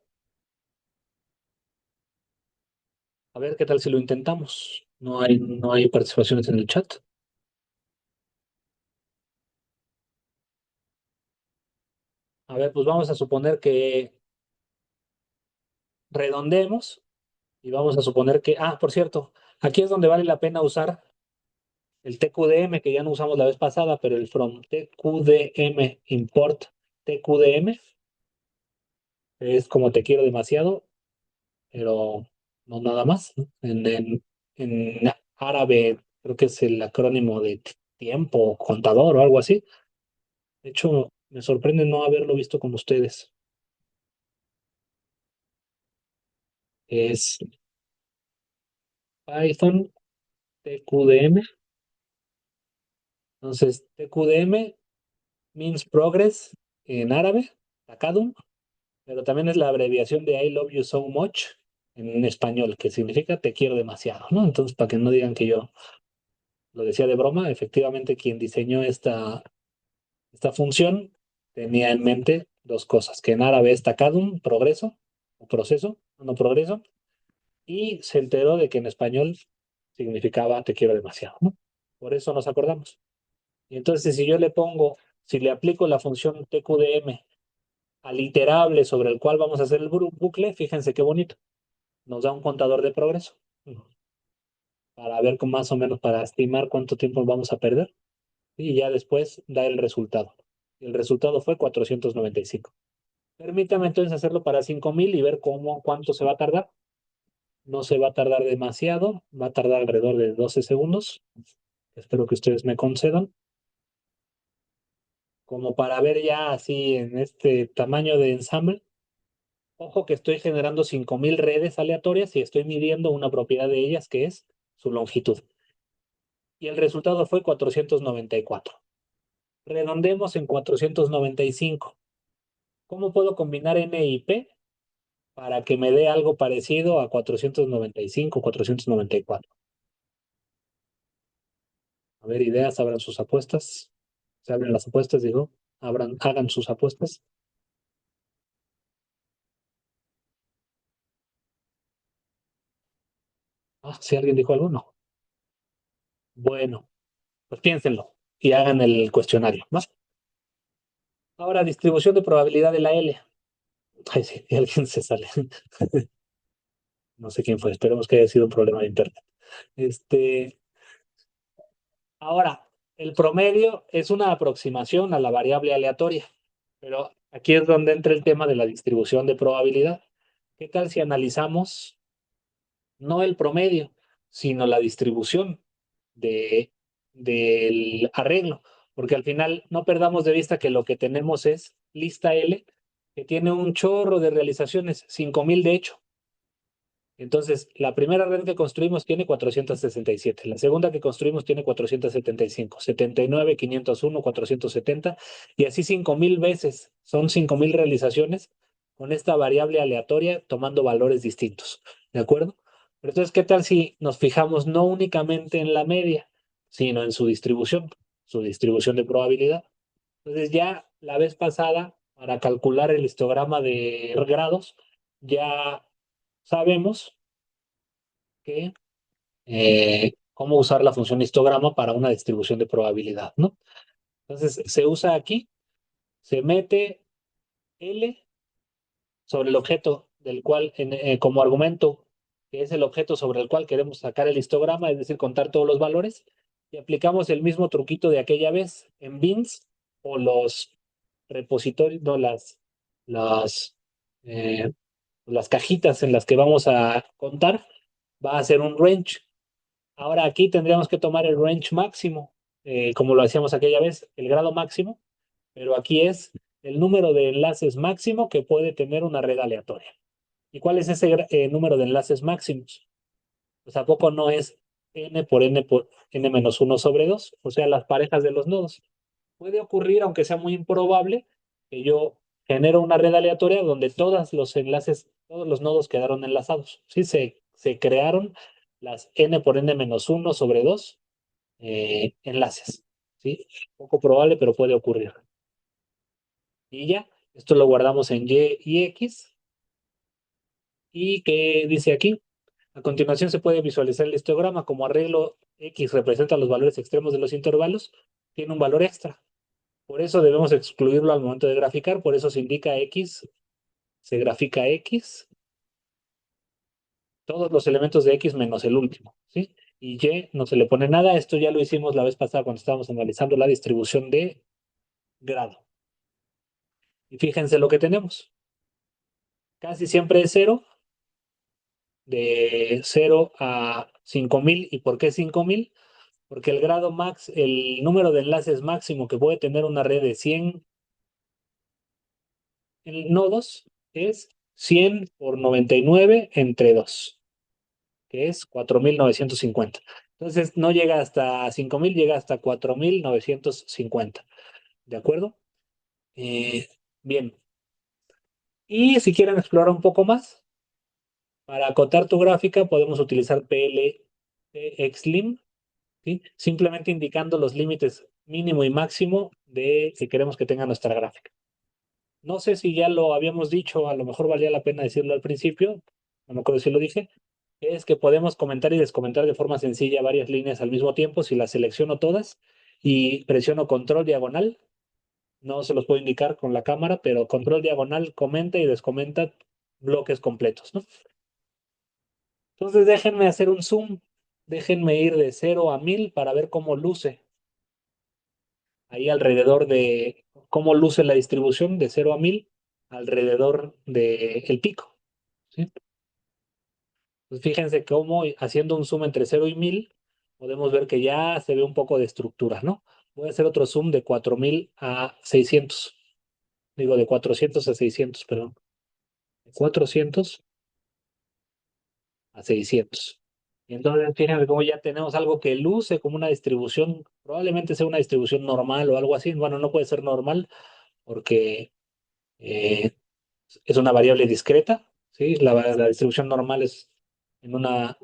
S1: A ver qué tal si lo intentamos. No hay participaciones en el chat. A ver, pues vamos a suponer que redondemos y vamos a suponer que, por cierto, aquí es donde vale la pena usar el TQDM que ya no usamos la vez pasada, pero el from TQDM import TQDM es como te quiero demasiado, pero no nada más, ¿no? En árabe creo que es el acrónimo de tiempo, contador o algo así. De hecho, me sorprende no haberlo visto con ustedes. Es Python TQDM. Entonces, TQDM means progress en árabe, Takadum, pero también es la abreviación de I love you so much en español, que significa te quiero demasiado, ¿no? Entonces, para que no digan que yo lo decía de broma, efectivamente quien diseñó esta función tenía en mente dos cosas, que en árabe es Takadum, progreso, o proceso, no progreso, y se enteró de que en español significaba te quiero demasiado, ¿no? Por eso nos acordamos. Y entonces si yo le pongo, si le aplico la función TQDM al iterable sobre el cual vamos a hacer el bucle, fíjense qué bonito. Nos da un contador de progreso para ver con más o menos, para estimar cuánto tiempo vamos a perder. Y ya después da el resultado. El resultado fue 495. Permítame entonces hacerlo para 5000 y ver cuánto se va a tardar. No se va a tardar demasiado, va a tardar alrededor de 12 segundos. Espero que ustedes me concedan. Como para ver ya así en este tamaño de ensamble. Ojo que estoy generando 5000 redes aleatorias y estoy midiendo una propiedad de ellas que es su longitud. Y el resultado fue 494. Redondemos en 495. ¿Cómo puedo combinar N y P para que me dé algo parecido a 495, 494? A ver, ideas, abran sus apuestas. Se abren las apuestas, digo. Hagan sus apuestas. Ah, si alguien dijo algo, no. Bueno, pues piénsenlo y hagan el cuestionario, ¿no? Ahora, distribución de probabilidad de la L. Ay, sí, y alguien se sale. No sé quién fue, esperemos que haya sido un problema de internet. Este, ahora, el promedio es una aproximación a la variable aleatoria, pero aquí es donde entra el tema de la distribución de probabilidad. ¿Qué tal si analizamos no el promedio, sino la distribución de, del arreglo? Porque al final no perdamos de vista que lo que tenemos es lista L, que tiene un chorro de realizaciones, 5000 de hecho. Entonces, la primera red que construimos tiene 467, la segunda que construimos tiene 475, 79, 501, 470, y así 5000 veces. Son 5000 realizaciones con esta variable aleatoria tomando valores distintos. ¿De acuerdo? Pero entonces, ¿qué tal si nos fijamos no únicamente en la media, sino en su distribución de probabilidad? Entonces, ya la vez pasada, para calcular el histograma de grados, ya sabemos que cómo usar la función histograma para una distribución de probabilidad, ¿no? Entonces, se usa aquí, se mete L sobre el objeto del cual, como argumento, que es el objeto sobre el cual queremos sacar el histograma, es decir, contar todos los valores, y aplicamos el mismo truquito de aquella vez en bins o los repositorios, no, las, eh, las cajitas en las que vamos a contar, va a ser un range. Ahora aquí tendríamos que tomar el range máximo, como lo hacíamos aquella vez, el grado máximo, pero aquí es el número de enlaces máximo que puede tener una red aleatoria. ¿Y cuál es ese número de enlaces máximos? Pues a poco no es n por n menos 1 sobre 2, o sea, las parejas de los nodos. Puede ocurrir, aunque sea muy improbable, que yo genero una red aleatoria donde todos los enlaces, todos los nodos quedaron enlazados. Sí, se crearon las n por n menos 1 sobre 2 enlaces. ¿Sí? Poco probable, pero puede ocurrir. Y ya, esto lo guardamos en Y y X. ¿Y qué dice aquí? A continuación se puede visualizar el histograma como arreglo X representa los valores extremos de los intervalos, tiene un valor extra. Por eso debemos excluirlo al momento de graficar, por eso se indica X, se grafica X, todos los elementos de X menos el último, ¿sí? Y Y no se le pone nada, esto ya lo hicimos la vez pasada cuando estábamos analizando la distribución de grado. Y fíjense lo que tenemos. Casi siempre es cero, de 0 a 5000. ¿Y por qué 5000? Porque el grado max, el número de enlaces máximo que puede tener una red de 100 nodos es 100 por 99 entre 2, que es 4950. Entonces no llega hasta 5000, llega hasta 4950. ¿De acuerdo? Eh, bien. Y si quieren explorar un poco más, para acotar tu gráfica podemos utilizar PLXlim, ¿sí? Simplemente indicando los límites mínimo y máximo de que queremos que tenga nuestra gráfica. No sé si ya lo habíamos dicho, a lo mejor valía la pena decirlo al principio, no me acuerdo si lo dije, es que podemos comentar y descomentar de forma sencilla varias líneas al mismo tiempo si las selecciono todas y presiono control diagonal. No se los puedo indicar con la cámara, pero control diagonal comenta y descomenta bloques completos, ¿no? Entonces déjenme hacer un zoom, déjenme ir de 0 a 1000 para ver cómo luce ahí alrededor de cómo luce la distribución de 0 a 1000 alrededor del pico, ¿sí? Pues fíjense cómo haciendo un zoom entre 0 y 1000 podemos ver que ya se ve un poco de estructura, ¿no? Voy a hacer otro zoom de 4000 a 600. Digo, de 400 a 600, perdón. De 400 a 600. Y entonces, fíjense cómo ya tenemos algo que luce como una distribución, probablemente sea una distribución normal o algo así. Bueno, no puede ser normal porque eh, es una variable discreta, ¿sí? La distribución normal es en una,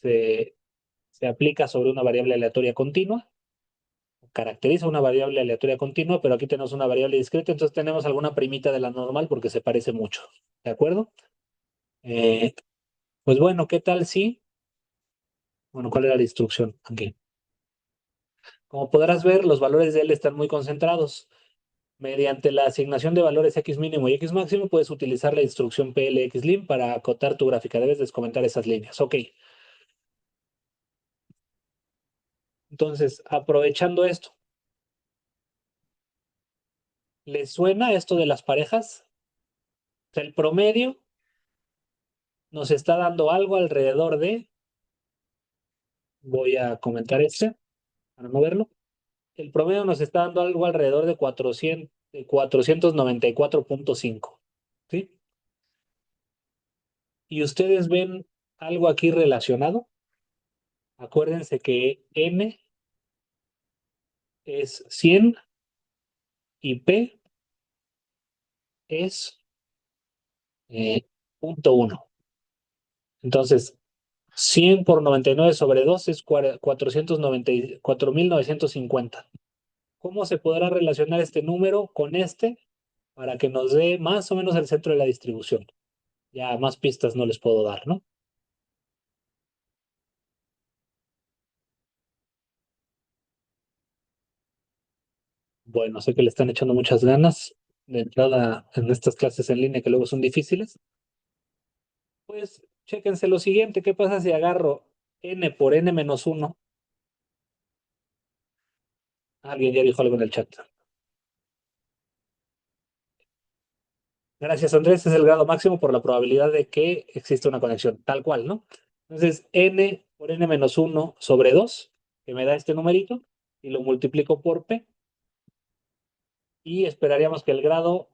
S1: se, se aplica sobre una variable aleatoria continua, caracteriza una variable aleatoria continua, pero aquí tenemos una variable discreta, entonces tenemos alguna primita de la normal porque se parece mucho, ¿de acuerdo? Eh, pues bueno, ¿qué tal si, bueno, ¿cuál era la instrucción? Aquí. Como podrás ver, los valores de L están muy concentrados. Mediante la asignación de valores X mínimo y X máximo, puedes utilizar la instrucción PLXLim para acotar tu gráfica. Debes descomentar esas líneas. Ok. Entonces, aprovechando esto, ¿les suena esto de las parejas? O sea, el promedio nos está dando algo alrededor de, voy a comentar este para no verlo. El promedio nos está dando algo alrededor de 494.5. ¿Sí? ¿Y ustedes ven algo aquí relacionado? Acuérdense que N es 100 y P es punto 1. Entonces, 100 por 99 sobre 2 es 494.950. ¿Cómo se podrá relacionar este número con este para que nos dé más o menos el centro de la distribución? Ya más pistas no les puedo dar, ¿no? Bueno, sé que le están echando muchas ganas de entrada en estas clases en línea que luego son difíciles. Pues chéquense lo siguiente, ¿qué pasa si agarro n por n-1? Alguien ya dijo algo en el chat. Gracias, Andrés. Es el grado máximo por la probabilidad de que exista una conexión, tal cual, ¿no? Entonces, n por n-1 sobre 2, que me da este numerito, y lo multiplico por p, y esperaríamos que el grado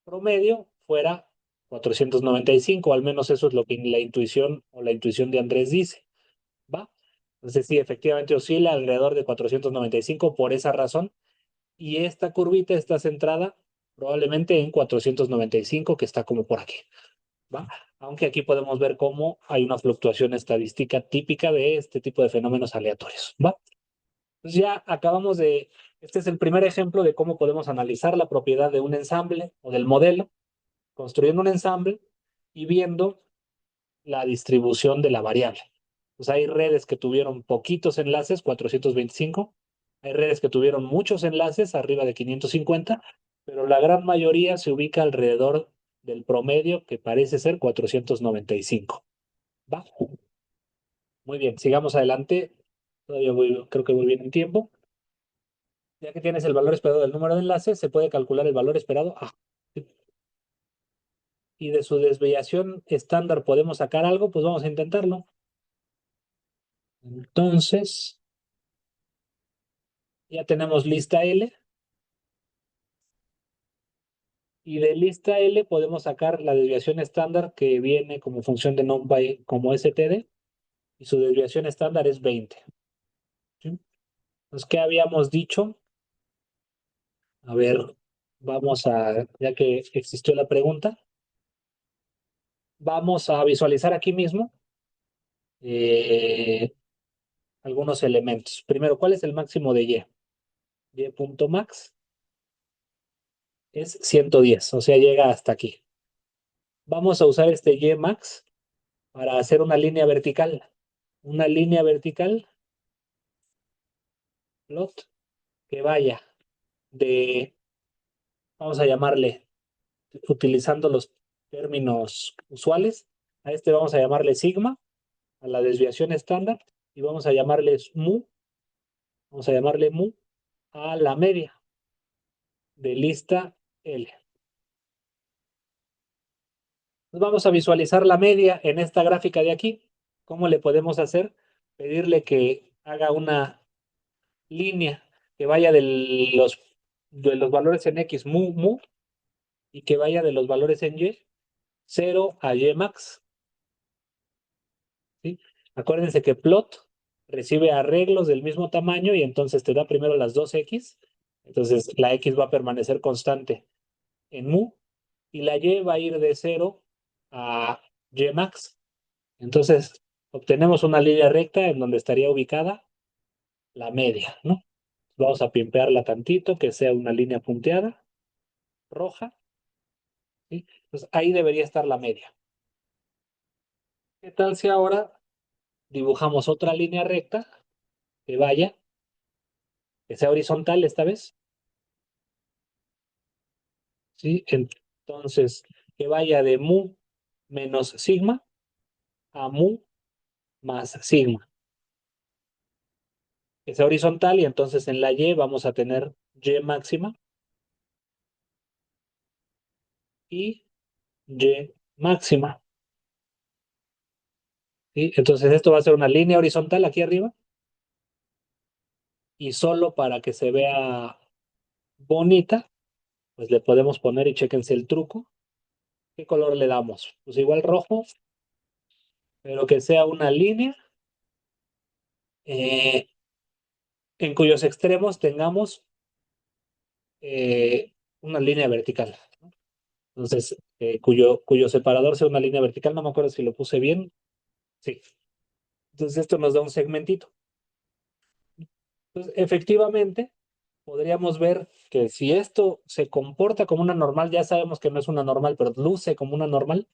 S1: promedio fuera 495, al menos eso es lo que la intuición o la intuición de Andrés dice, ¿va? Entonces, sí, efectivamente oscila alrededor de 495 por esa razón, y esta curvita está centrada probablemente en 495, que está como por aquí. ¿Va? Aunque aquí podemos ver cómo hay una fluctuación estadística típica de este tipo de fenómenos aleatorios, ¿va? Entonces ya acabamos de, este es el primer ejemplo de cómo podemos analizar la propiedad de un ensamble o del modelo, construyendo un ensamble y viendo la distribución de la variable. Pues hay redes que tuvieron poquitos enlaces, 425, hay redes que tuvieron muchos enlaces, arriba de 550, pero la gran mayoría se ubica alrededor del promedio que parece ser 495. ¿Va? Muy bien, sigamos adelante. Todavía creo que voy bien en tiempo. Ya que tienes el valor esperado del número de enlaces, se puede calcular el valor esperado. Y de su desviación estándar podemos sacar algo, pues vamos a intentarlo. Entonces, ya tenemos lista L. Y de lista L podemos sacar la desviación estándar que viene como función de NumPy como std. Y su desviación estándar es 20. ¿Sí? Entonces, ¿qué habíamos dicho? A ver, vamos a, ya que existió la pregunta, vamos a visualizar aquí mismo eh, algunos elementos. Primero, ¿cuál es el máximo de Y? Y.max es 110, o sea, llega hasta aquí. Vamos a usar este Y max para hacer una línea vertical. Una línea vertical, plot, que vaya de vamos a llamarle, utilizando los términos usuales, a este vamos a llamarle sigma, a la desviación estándar, y vamos a llamarle mu a la media de lista L. Entonces vamos a visualizar la media en esta gráfica de aquí. ¿Cómo le podemos hacer? Pedirle que haga una línea que vaya de los valores en X mu, y que vaya de los valores en Y, 0 a Y max. ¿Sí? Acuérdense que plot recibe arreglos del mismo tamaño y entonces te da primero las dos X. Entonces la X va a permanecer constante en mu y la Y va a ir de 0 a Y max. Entonces obtenemos una línea recta en donde estaría ubicada la media, ¿no? Vamos a pimpearla tantito, que sea una línea punteada, roja, ¿sí? Entonces ahí debería estar la media. ¿Qué tal si ahora dibujamos otra línea recta que vaya, que sea horizontal esta vez? ¿Sí? Entonces, que vaya de mu menos sigma a mu más sigma, que sea horizontal, y entonces en la Y vamos a tener Y máxima y Y máxima. ¿Sí? Entonces esto va a ser una línea horizontal aquí arriba, y solo para que se vea bonita, pues le podemos poner, y chéquense el truco, ¿qué color le damos? Pues igual rojo, pero que sea una línea eh, en cuyos extremos tengamos una línea vertical. Entonces, cuyo separador sea una línea vertical, no me acuerdo si lo puse bien. Sí. Entonces, esto nos da un segmentito. Entonces, efectivamente, podríamos ver que si esto se comporta como una normal, ya sabemos que no es una normal, pero luce como una normal,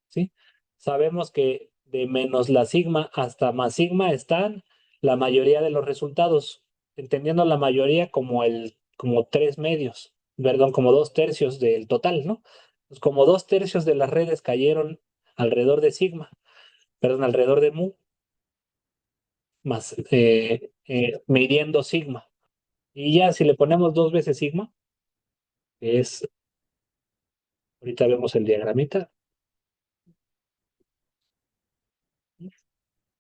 S1: ¿sí? Sabemos que de menos la sigma hasta más sigma están la mayoría de los resultados, entendiendo la mayoría como como tres medios, perdón, como dos tercios del total, ¿no? Pues como dos tercios de las redes cayeron alrededor de sigma, perdón, alrededor de mu, más midiendo sigma. Y ya si le ponemos dos veces sigma, que es, ahorita vemos el diagramita,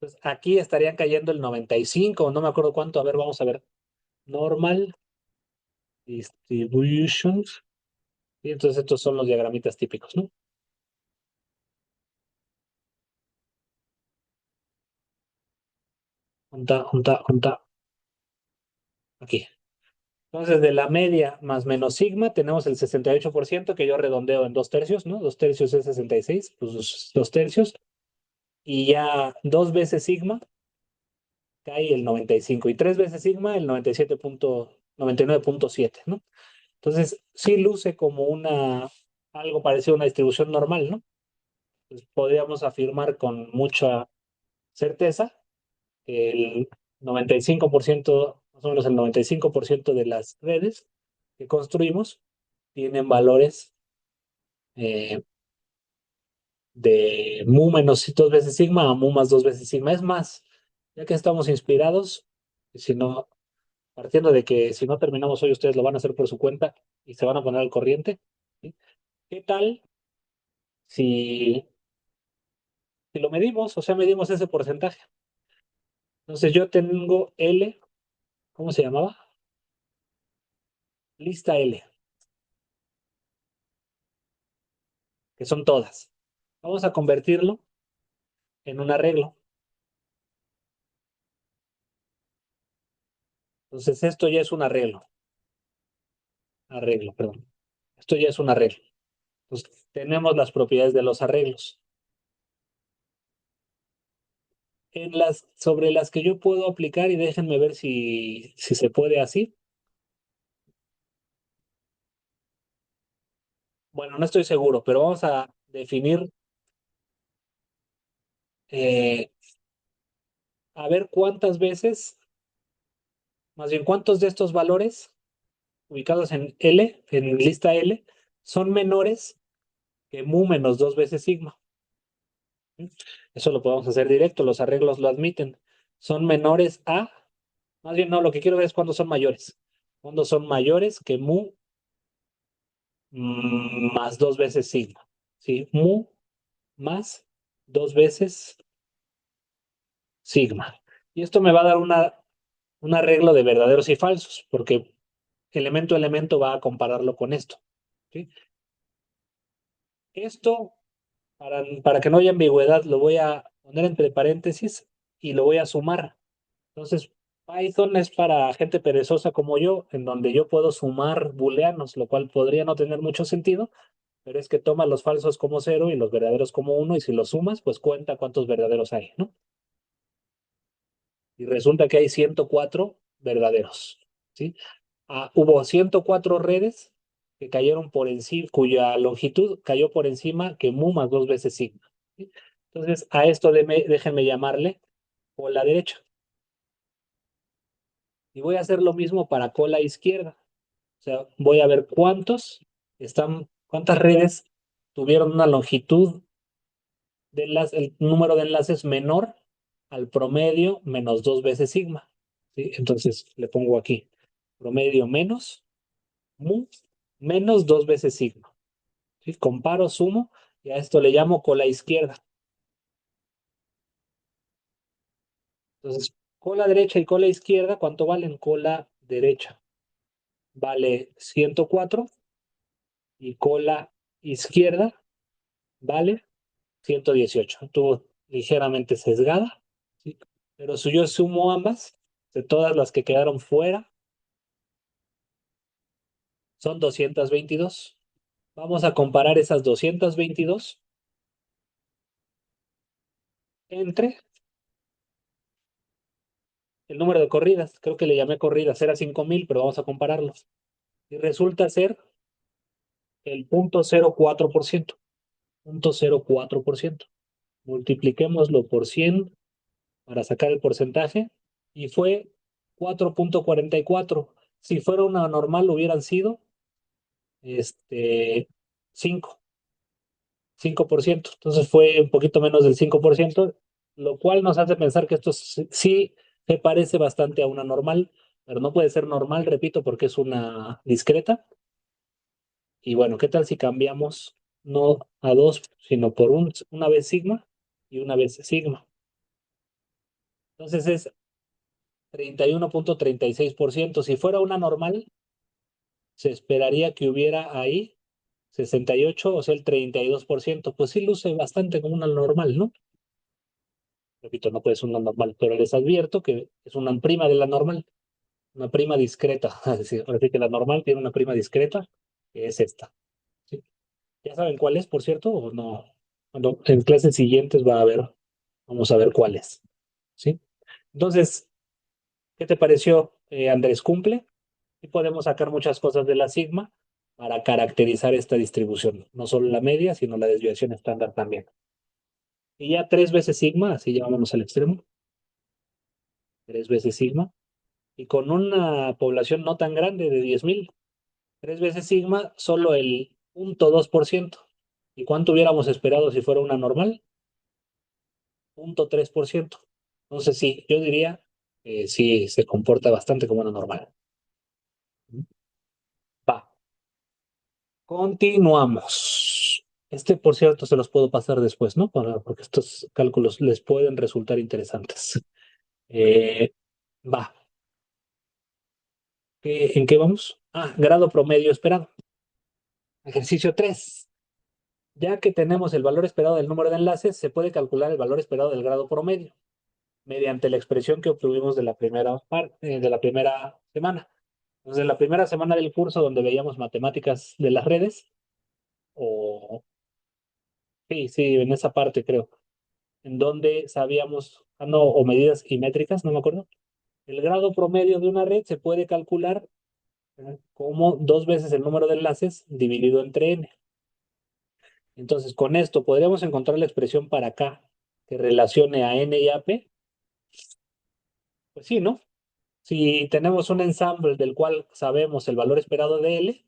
S1: pues aquí estarían cayendo el 95, no me acuerdo cuánto, a ver, vamos a ver. Normal distributions. Y entonces estos son los diagramitas típicos, ¿no? Junta, junta, junta. Aquí. Entonces, de la media más menos sigma, tenemos el 68% que yo redondeo en dos tercios, ¿no? Dos tercios es 66, pues dos tercios. Y ya dos veces sigma cae el 95. Y tres veces sigma el 99.7, ¿no? Entonces, sí luce como algo parecido a una distribución normal, ¿no? Pues podríamos afirmar con mucha certeza que el 95%, más o menos el 95% de las redes que construimos tienen valores eh, de mu menos dos veces sigma a mu más dos veces sigma. Es más, ya que estamos inspirados, si no, partiendo de que si no terminamos hoy, ustedes lo van a hacer por su cuenta y se van a poner al corriente. ¿Sí? ¿Qué tal si lo medimos? O sea, medimos ese porcentaje. Entonces yo tengo L, ¿cómo se llamaba? Lista L, que son todas. Vamos a convertirlo en un arreglo. Entonces esto ya es un arreglo, perdón. Esto ya es un arreglo. Entonces tenemos las propiedades de los arreglos. Sobre las que yo puedo aplicar, y déjenme ver si se puede así. Bueno, no estoy seguro, pero vamos a definir, eh, a ver cuántas veces, más bien cuántos de estos valores ubicados en L, en lista L, son menores que mu menos 2 veces sigma. Eso lo podemos hacer directo, los arreglos lo admiten. Son menores a, más bien no, lo que quiero ver es cuándo son mayores. Cuándo son mayores que mu más 2 veces sigma. ¿Sí? Mu más 2 veces sigma. Y esto me va a dar un arreglo de verdaderos y falsos, porque elemento a elemento va a compararlo con esto. ¿Sí? Esto, para que no haya ambigüedad, lo voy a poner entre paréntesis y lo voy a sumar. Entonces, Python es para gente perezosa como yo, en donde yo puedo sumar booleanos, lo cual podría no tener mucho sentido, pero es que toma los falsos como cero y los verdaderos como uno, y si los sumas, pues cuenta cuántos verdaderos hay, ¿no? Y resulta que hay 104 verdaderos, ¿sí? Hubo 104 redes que cayeron por encima, cuya longitud cayó por encima que mu más 2 veces sigma, ¿sí? Entonces, a esto déjenme llamarle cola derecha. Y voy a hacer lo mismo para cola izquierda. O sea, voy a ver cuántas redes tuvieron una longitud el número de enlaces menor al promedio menos 2 veces sigma, ¿sí? Entonces le pongo aquí promedio menos mu menos 2 veces sigma, ¿sí? Comparo, sumo y a esto le llamo cola izquierda. Entonces, cola derecha y cola izquierda, ¿cuánto valen? Cola derecha vale 104 y cola izquierda vale 118. Estuvo ligeramente sesgada, ¿sí? Pero si yo sumo ambas, de todas las que quedaron fuera, son 222. Vamos a comparar esas 222 entre el número de corridas. Creo que le llamé corridas, era 5000, pero vamos a compararlos. Y resulta ser el 0.04%. 0.04%. Multipliquémoslo por 100 para sacar el porcentaje y fue 4.44. Si fuera una normal hubieran sido este 5, 5%. Entonces fue un poquito menos del 5%, lo cual nos hace pensar que esto sí se parece bastante a una normal, pero no puede ser normal, repito, porque es una discreta. Y bueno, ¿qué tal si cambiamos no a 2, sino por una vez sigma y una vez sigma? Entonces es 31.36%. Si fuera una normal, se esperaría que hubiera ahí 68, o sea, el 32%. Pues sí luce bastante como una normal, ¿no? Repito, no puede ser una normal, pero les advierto que es una prima de la normal, una prima discreta. Es decir, ahora sí que la normal tiene una prima discreta, que es esta. ¿Sí? ¿Ya saben cuál es, por cierto, o no? Cuando en clases siguientes vamos a ver cuál es. ¿Sí? Entonces, ¿qué te pareció, Andrés? ¿Cumple? Y podemos sacar muchas cosas de la sigma para caracterizar esta distribución, no solo la media, sino la desviación estándar también. Y ya 3 veces sigma, así ya vámonos al extremo, 3 veces sigma, y con una población no tan grande de 10,000, 3 veces sigma, solo el 0.2%. ¿Y cuánto hubiéramos esperado si fuera una normal? 0.3%. Entonces sí, yo diría que sí se comporta bastante como una normal. Va, continuamos. Por cierto, se los puedo pasar después, ¿no? Porque estos cálculos les pueden resultar interesantes. Eh, va. ¿En qué vamos? Grado promedio esperado. Ejercicio 3. Ya que tenemos el valor esperado del número de enlaces, se puede calcular el valor esperado del grado promedio mediante la expresión que obtuvimos de la primera parte, de la primera semana. Entonces, en la primera semana del curso donde veíamos matemáticas de las redes, o sí, sí, en esa parte creo, en donde sabíamos, no, o medidas y métricas, no me acuerdo, el grado promedio de una red se puede calcular como 2 veces el número de enlaces dividido entre n. Entonces, con esto podríamos encontrar la expresión para acá que relacione a n y a p. Pues sí, ¿no? Si tenemos un ensamble del cual sabemos el valor esperado de L,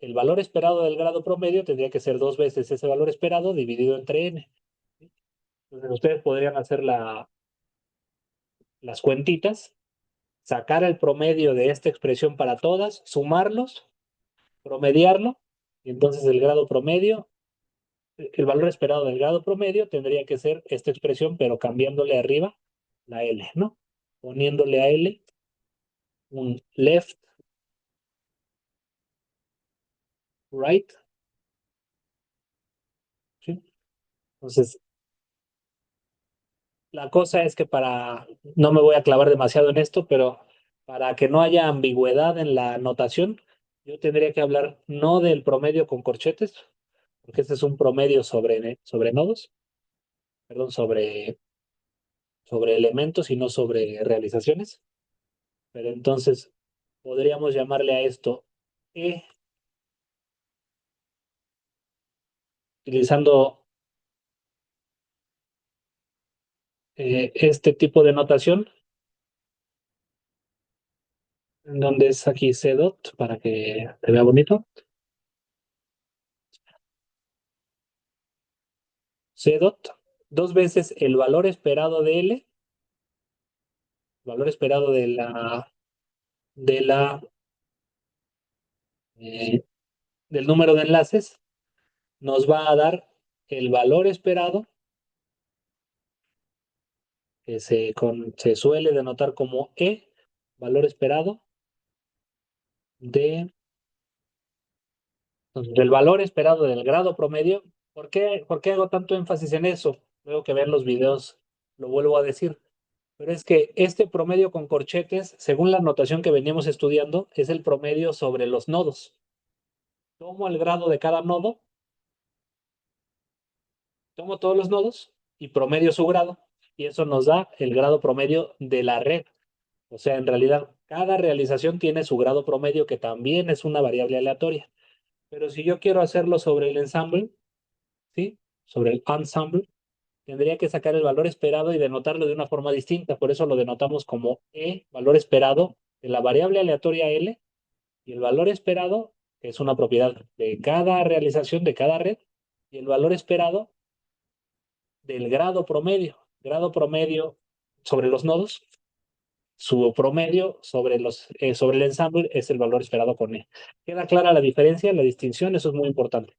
S1: el valor esperado del grado promedio tendría que ser 2 veces ese valor esperado dividido entre N. Entonces ustedes podrían hacer las cuentitas, sacar el promedio de esta expresión para todas, sumarlos, promediarlo, y entonces el grado promedio, el valor esperado del grado promedio tendría que ser esta expresión, pero cambiándole arriba la L, ¿no? Poniéndole a L un left, right, ¿sí? Entonces, la cosa es que no me voy a clavar demasiado en esto, pero para que no haya ambigüedad en la notación, yo tendría que hablar no del promedio con corchetes, porque este es un promedio sobre nodos, perdón, sobre elementos y no sobre realizaciones. Pero entonces podríamos llamarle a esto E, utilizando este tipo de notación, en donde es aquí C dot, para que se vea bonito. C dot, 2 veces el valor esperado de L, valor esperado de la, eh, del número de enlaces, nos va a dar el valor esperado, que se suele denotar como E, valor esperado de, del valor esperado del grado promedio. ¿Por qué hago tanto énfasis en eso? Luego que vean los videos, lo vuelvo a decir. Pero es que este promedio con corchetes, según la notación que veníamos estudiando, es el promedio sobre los nodos. Tomo el grado de cada nodo, tomo todos los nodos y promedio su grado. Y eso nos da el grado promedio de la red. O sea, en realidad, cada realización tiene su grado promedio, que también es una variable aleatoria. Pero si yo quiero hacerlo sobre el ensamble, ¿sí? Sobre el ensemble, tendría que sacar el valor esperado y denotarlo de una forma distinta. Por eso lo denotamos como E, valor esperado de la variable aleatoria L, y el valor esperado, que es una propiedad de cada realización de cada red, y el valor esperado del grado promedio sobre los nodos, su promedio sobre el ensamble es el valor esperado con E. ¿Queda clara la diferencia, la distinción? Eso es muy importante.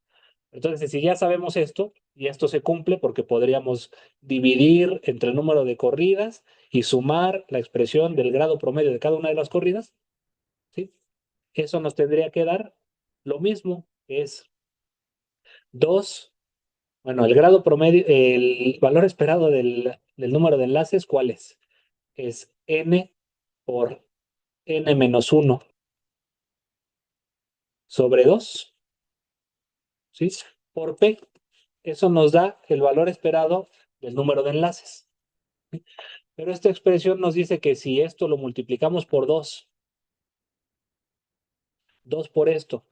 S1: Entonces, si ya sabemos esto, y esto se cumple porque podríamos dividir entre el número de corridas y sumar la expresión del grado promedio de cada una de las corridas, ¿sí? Eso nos tendría que dar lo mismo, que es 2. Bueno, el grado promedio, el valor esperado del número de enlaces, ¿cuál es? Es n por n-1 sobre 2, ¿sí? Por p. Eso nos da el valor esperado del número de enlaces. Pero esta expresión nos dice que si esto lo multiplicamos por 2 por esto,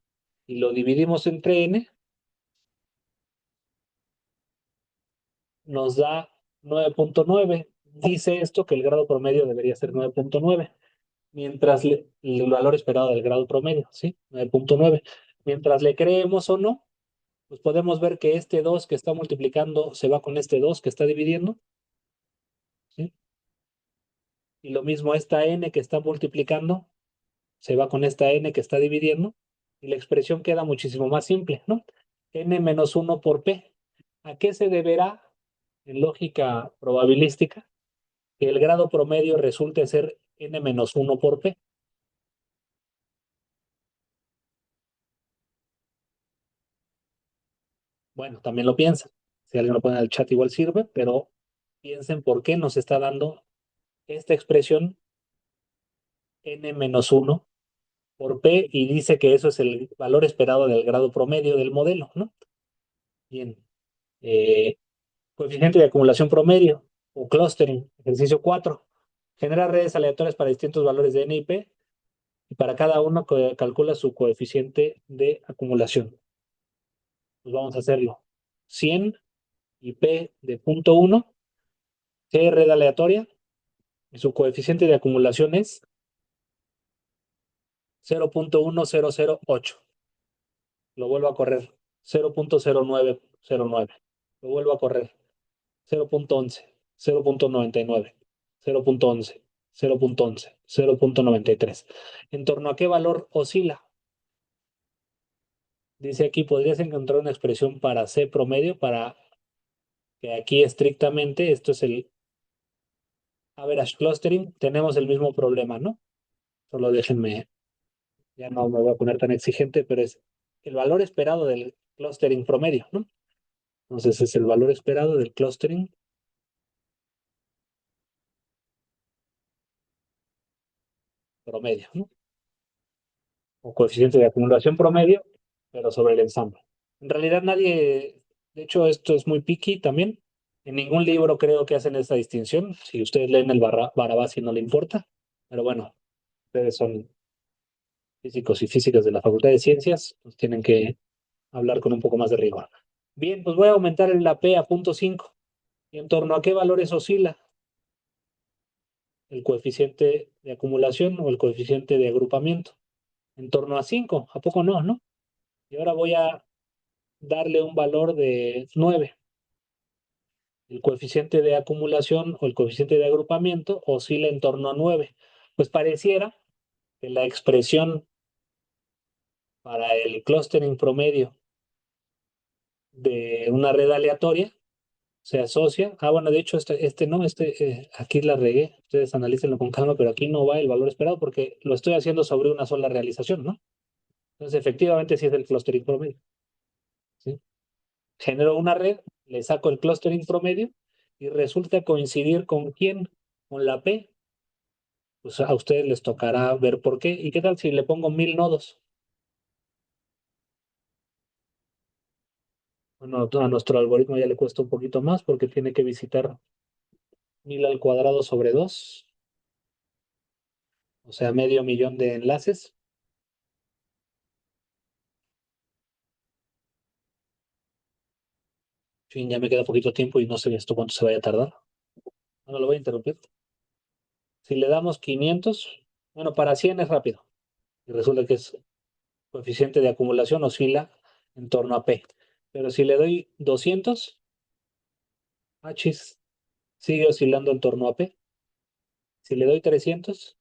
S1: y lo dividimos entre n, nos da 9.9. Dice esto que el grado promedio debería ser 9.9, mientras el valor esperado del grado promedio, ¿sí? 9.9. Mientras le creemos o no, pues podemos ver que este 2 que está multiplicando se va con este 2 que está dividiendo, ¿sí? Y lo mismo esta n que está multiplicando se va con esta n que está dividiendo, y la expresión queda muchísimo más simple, ¿no? N-1 por P. ¿A qué se deberá, en lógica probabilística, que el grado promedio resulte ser N-1 por P? Bueno, también lo piensan. Si alguien lo pone en el chat igual sirve, pero piensen por qué nos está dando esta expresión N-1 por P, y dice que eso es el valor esperado del grado promedio del modelo, ¿no? Bien. Eh, Coeficiente de acumulación promedio o clustering, ejercicio 4. Genera redes aleatorias para distintos valores de N y P, y para cada uno calcula su coeficiente de acumulación. Pues vamos a hacerlo. 100 y P de 0.1, C red aleatoria, y su coeficiente de acumulación es 0.1008. Lo vuelvo a correr, 0.0909. Lo vuelvo a correr, 0.11, 0.99, 0.11, 0.11, 0.93. ¿En torno a qué valor oscila? Dice aquí, podrías encontrar una expresión para C promedio, para que aquí estrictamente, esto es el average clustering, tenemos el mismo problema, ¿no? Solo déjenme, ya no me voy a poner tan exigente, pero es el valor esperado del clustering promedio, ¿no? Entonces es el valor esperado del clustering promedio, ¿no? O coeficiente de acumulación promedio, pero sobre el ensamble. En realidad nadie, de hecho esto es muy picky también. En ningún libro creo que hacen esta distinción. Si ustedes leen el Barabasi no le importa, pero bueno, ustedes son físicos y físicas de la Facultad de Ciencias, pues tienen que hablar con un poco más de rigor. Bien, pues voy a aumentar la P a 0.5. ¿Y en torno a qué valores oscila el coeficiente de acumulación o el coeficiente de agrupamiento? En torno a 5, ¿a poco no, no? Y ahora voy a darle un valor de 9. El coeficiente de acumulación o el coeficiente de agrupamiento oscila en torno a 9. Pues pareciera que la expresión para el clustering promedio de una red aleatoria se asocia. Ah, bueno, de hecho, aquí la regué. Ustedes analícenlo con calma, pero aquí no va el valor esperado porque lo estoy haciendo sobre una sola realización, ¿no? Entonces, efectivamente, sí es el clustering promedio. ¿Sí? Genero una red, le saco el clustering promedio y resulta coincidir con quién, con la P. Pues a ustedes les tocará ver por qué. ¿Y qué tal si le pongo 1000 nodos? Bueno, a nuestro algoritmo ya le cuesta un poquito más porque tiene que visitar 1000 al cuadrado sobre 2, o sea, medio millón de enlaces. En fin, ya me queda poquito tiempo y no sé esto cuánto se vaya a tardar. Bueno, lo voy a interrumpir. Si le damos 500, bueno, para 100 es rápido. Y resulta que es coeficiente de acumulación oscila en torno a P. Pero si le doy 200, H sigue oscilando en torno a P. Si le doy 300,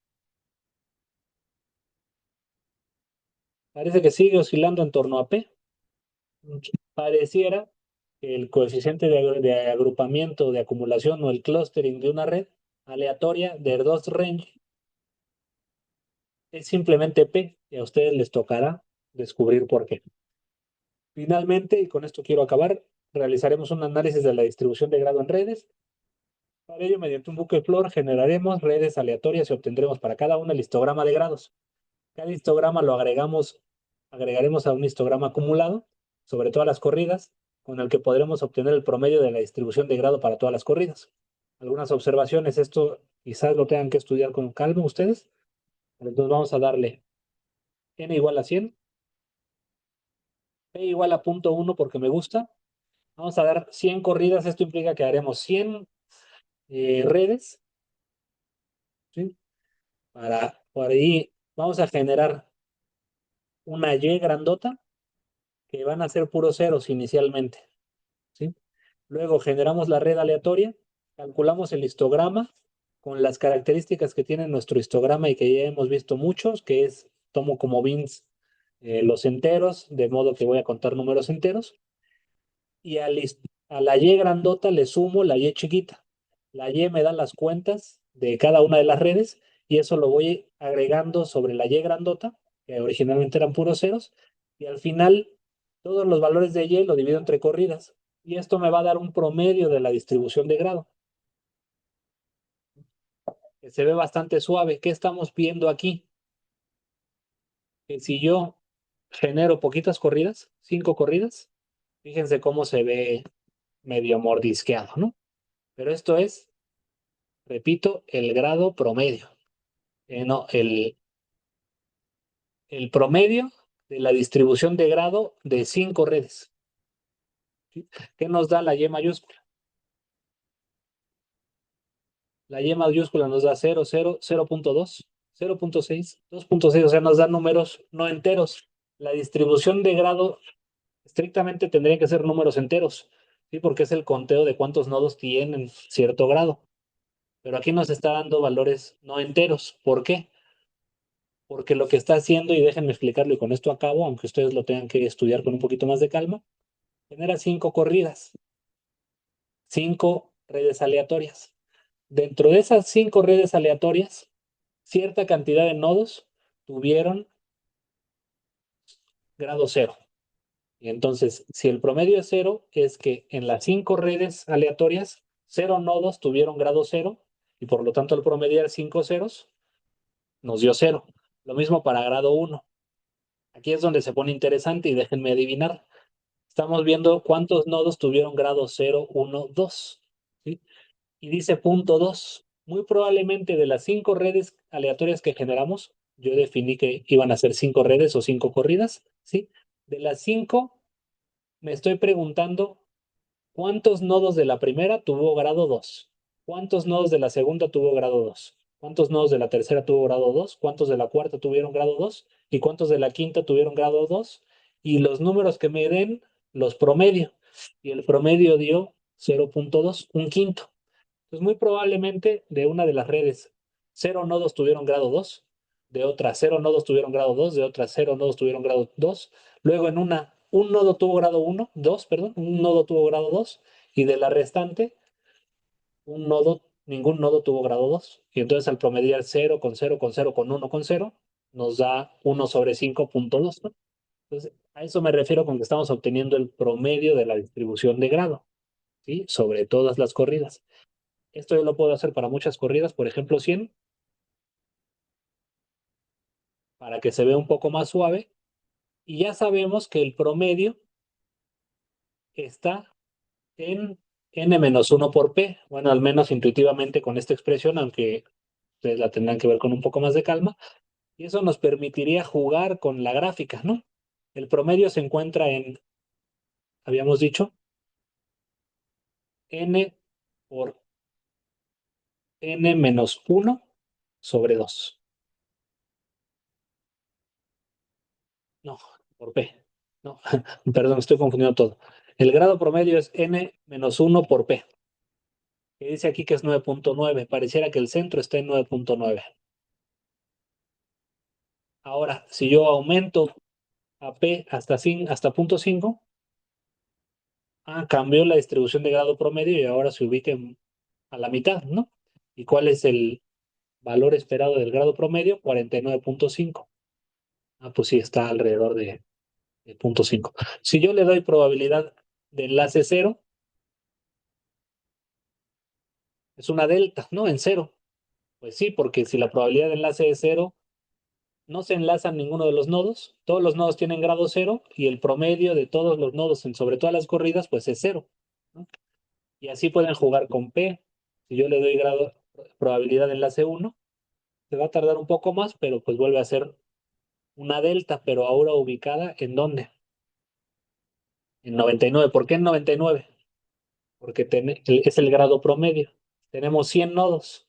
S1: parece que sigue oscilando en torno a P. Pareciera que el coeficiente de agrupamiento, de acumulación o el clustering de una red aleatoria de dos range es simplemente P y a ustedes les tocará descubrir por qué. Finalmente, y con esto quiero acabar, realizaremos un análisis de la distribución de grado en redes. Para ello, mediante un bucle-flor, generaremos redes aleatorias y obtendremos para cada una el histograma de grados. Cada histograma lo agregaremos a un histograma acumulado sobre todas las corridas, con el que podremos obtener el promedio de la distribución de grado para todas las corridas. Algunas observaciones, esto quizás lo tengan que estudiar con calma ustedes. Entonces vamos a darle n igual a 100, p igual a 0.1 porque me gusta. Vamos a dar 100 corridas, esto implica que haremos 100 redes, ¿sí? Por ahí vamos a generar una Y grandota que van a ser puros ceros inicialmente, ¿sí? Luego generamos la red aleatoria, calculamos el histograma con las características que tiene nuestro histograma y que ya hemos visto muchos, que es tomo como bins los enteros, de modo que voy a contar números enteros, y a la Y grandota le sumo la Y chiquita. La Y me da las cuentas de cada una de las redes y eso lo voy agregando sobre la Y grandota, que originalmente eran puros ceros, y al final todos los valores de Y lo divido entre corridas y esto me va a dar un promedio de la distribución de grado, que se ve bastante suave. ¿Qué estamos viendo aquí? Que si yo genero poquitas corridas, 5 corridas, fíjense cómo se ve medio mordisqueado, ¿no? Pero esto es, repito, el grado promedio. No, el promedio de la distribución de grado de 5 redes. ¿Sí? ¿Qué nos da la Y mayúscula? La Y mayúscula nos da 0, 0, 0.2, 0.6, 2.6, o sea, nos dan números no enteros. La distribución de grado estrictamente tendría que ser números enteros, ¿sí? Porque es el conteo de cuántos nodos tienen cierto grado. Pero aquí nos está dando valores no enteros. ¿Por qué? Porque lo que está haciendo, y déjenme explicarlo y con esto acabo, aunque ustedes lo tengan que estudiar con un poquito más de calma, genera 5 corridas, 5 redes aleatorias. Dentro de esas 5 redes aleatorias, cierta cantidad de nodos tuvieron grado cero. Y entonces, si el promedio es cero, es que en las 5 redes aleatorias, 0 nodos tuvieron grado cero y por lo tanto al promediar 5 ceros, nos dio cero. Lo mismo para grado uno. Aquí es donde se pone interesante y déjenme adivinar. Estamos viendo cuántos nodos tuvieron grado cero, uno, 2. ¿Sí? Y dice punto 2. Muy probablemente de las 5 redes aleatorias que generamos, yo definí que iban a ser 5 redes o 5 corridas, ¿sí? De las 5, me estoy preguntando cuántos nodos de la primera tuvo grado 2, cuántos nodos de la segunda tuvo grado 2, cuántos nodos de la tercera tuvo grado 2, cuántos de la cuarta tuvieron grado 2 y cuántos de la quinta tuvieron grado 2 y los números que me den los promedio. Y el promedio dio 0.2, un quinto. Pues muy probablemente de una de las redes, 0 nodos tuvieron grado 2, de otra 0 nodos tuvieron grado 2, de otra 0 nodos tuvieron grado 2, luego en una, un nodo tuvo grado 1, 2, perdón, un nodo tuvo grado 2, y de la restante, ningún nodo tuvo grado 2. Y entonces al promediar 0 con 0 con 0 con 1 con 0, nos da 1/5.2, ¿no? Entonces, a eso me refiero con que estamos obteniendo el promedio de la distribución de grado, ¿sí? Sobre todas las corridas. Esto yo lo puedo hacer para muchas corridas, por ejemplo 100, para que se vea un poco más suave. Y ya sabemos que el promedio está en n-1 por p. Bueno, al menos intuitivamente con esta expresión, aunque ustedes la tendrán que ver con un poco más de calma. Y eso nos permitiría jugar con la gráfica, ¿no? El promedio se encuentra en, habíamos dicho, n por n-1/2. No, por P. No, perdón, estoy confundiendo todo. El grado promedio es n-1 por P, que dice aquí que es 9.9. Pareciera que el centro está en 9.9. Ahora, si yo aumento a P hasta punto 5, cambió la distribución de grado promedio y ahora se ubica a la mitad, ¿no? ¿Y cuál es el valor esperado del grado promedio? 49.5. Pues sí, está alrededor de 0.5. Si yo le doy probabilidad de enlace cero, es una delta, ¿no? En cero. Pues sí, porque si la probabilidad de enlace es cero, no se enlazan ninguno de los nodos, todos los nodos tienen grado cero y el promedio de todos los nodos sobre todas las corridas pues es cero, ¿no? Y así pueden jugar con P. Si yo le doy probabilidad de enlace uno, se va a tardar un poco más, pero pues vuelve a ser una delta, pero ahora ubicada ¿en dónde? En 99. ¿Por qué en 99? Porque es el grado promedio. Tenemos 100 nodos.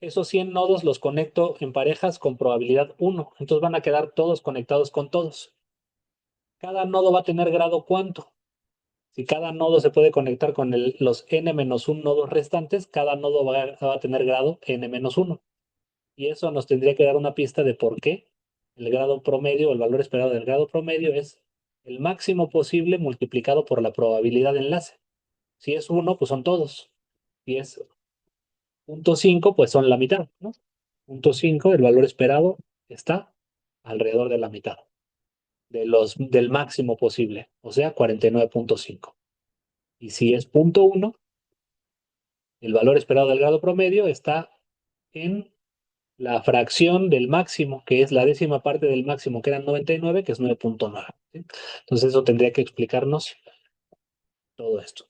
S1: Esos 100 nodos los conecto en parejas con probabilidad uno. Entonces van a quedar todos conectados con todos. Cada nodo va a tener grado cuánto. Si cada nodo se puede conectar con los n-1 nodos restantes, cada nodo va a tener grado n-1. Y eso nos tendría que dar una pista de por qué el grado promedio, el valor esperado del grado promedio es el máximo posible multiplicado por la probabilidad de enlace. Si es uno, pues son todos. Si es 0.5, pues son la mitad, ¿no? 0.5, el valor esperado está alrededor de la mitad del máximo posible, o sea, 49.5. Y si es 0.1, el valor esperado del grado promedio está en la fracción del máximo, que es la décima parte del máximo, que eran 99, que es 9.9. ¿Sí? Entonces eso tendría que explicarnos todo esto.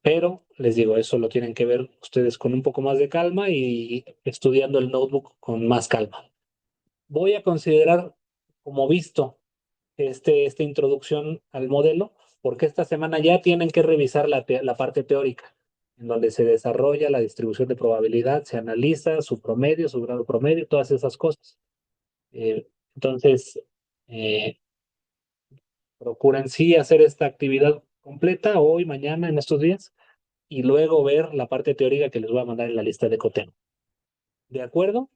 S1: Pero les digo, eso lo tienen que ver ustedes con un poco más de calma y estudiando el notebook con más calma. Voy a considerar como visto esta introducción al modelo, porque esta semana ya tienen que revisar la parte teórica. en donde se desarrolla la distribución de probabilidad, se analiza su promedio, su grado promedio, todas esas cosas. Entonces, eh, procuren sí hacer esta actividad completa hoy, mañana, en estos días, y luego ver la parte teórica que les voy a mandar en la lista de coteo. ¿De acuerdo?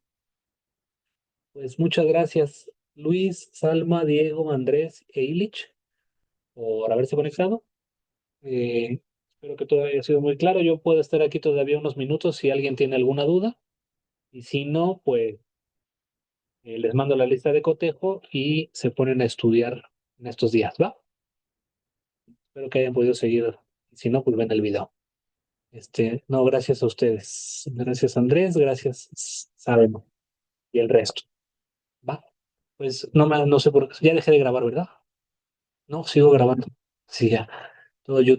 S1: Pues muchas gracias, Luis, Salma, Diego, Andrés e Illich, por haberse conectado. Espero que todo haya sido muy claro. Yo puedo estar aquí todavía unos minutos si alguien tiene alguna duda. Y si no, pues les mando la lista de cotejo y se ponen a estudiar en estos días, ¿va? Espero que hayan podido seguir. Si no, pues ven el video. No, gracias a ustedes. Gracias, Andrés. Gracias, Sabemos. Y el resto, ¿va? Pues no sé por qué. Ya dejé de grabar, ¿verdad? No, sigo grabando. Sí, ya. Todo YouTube.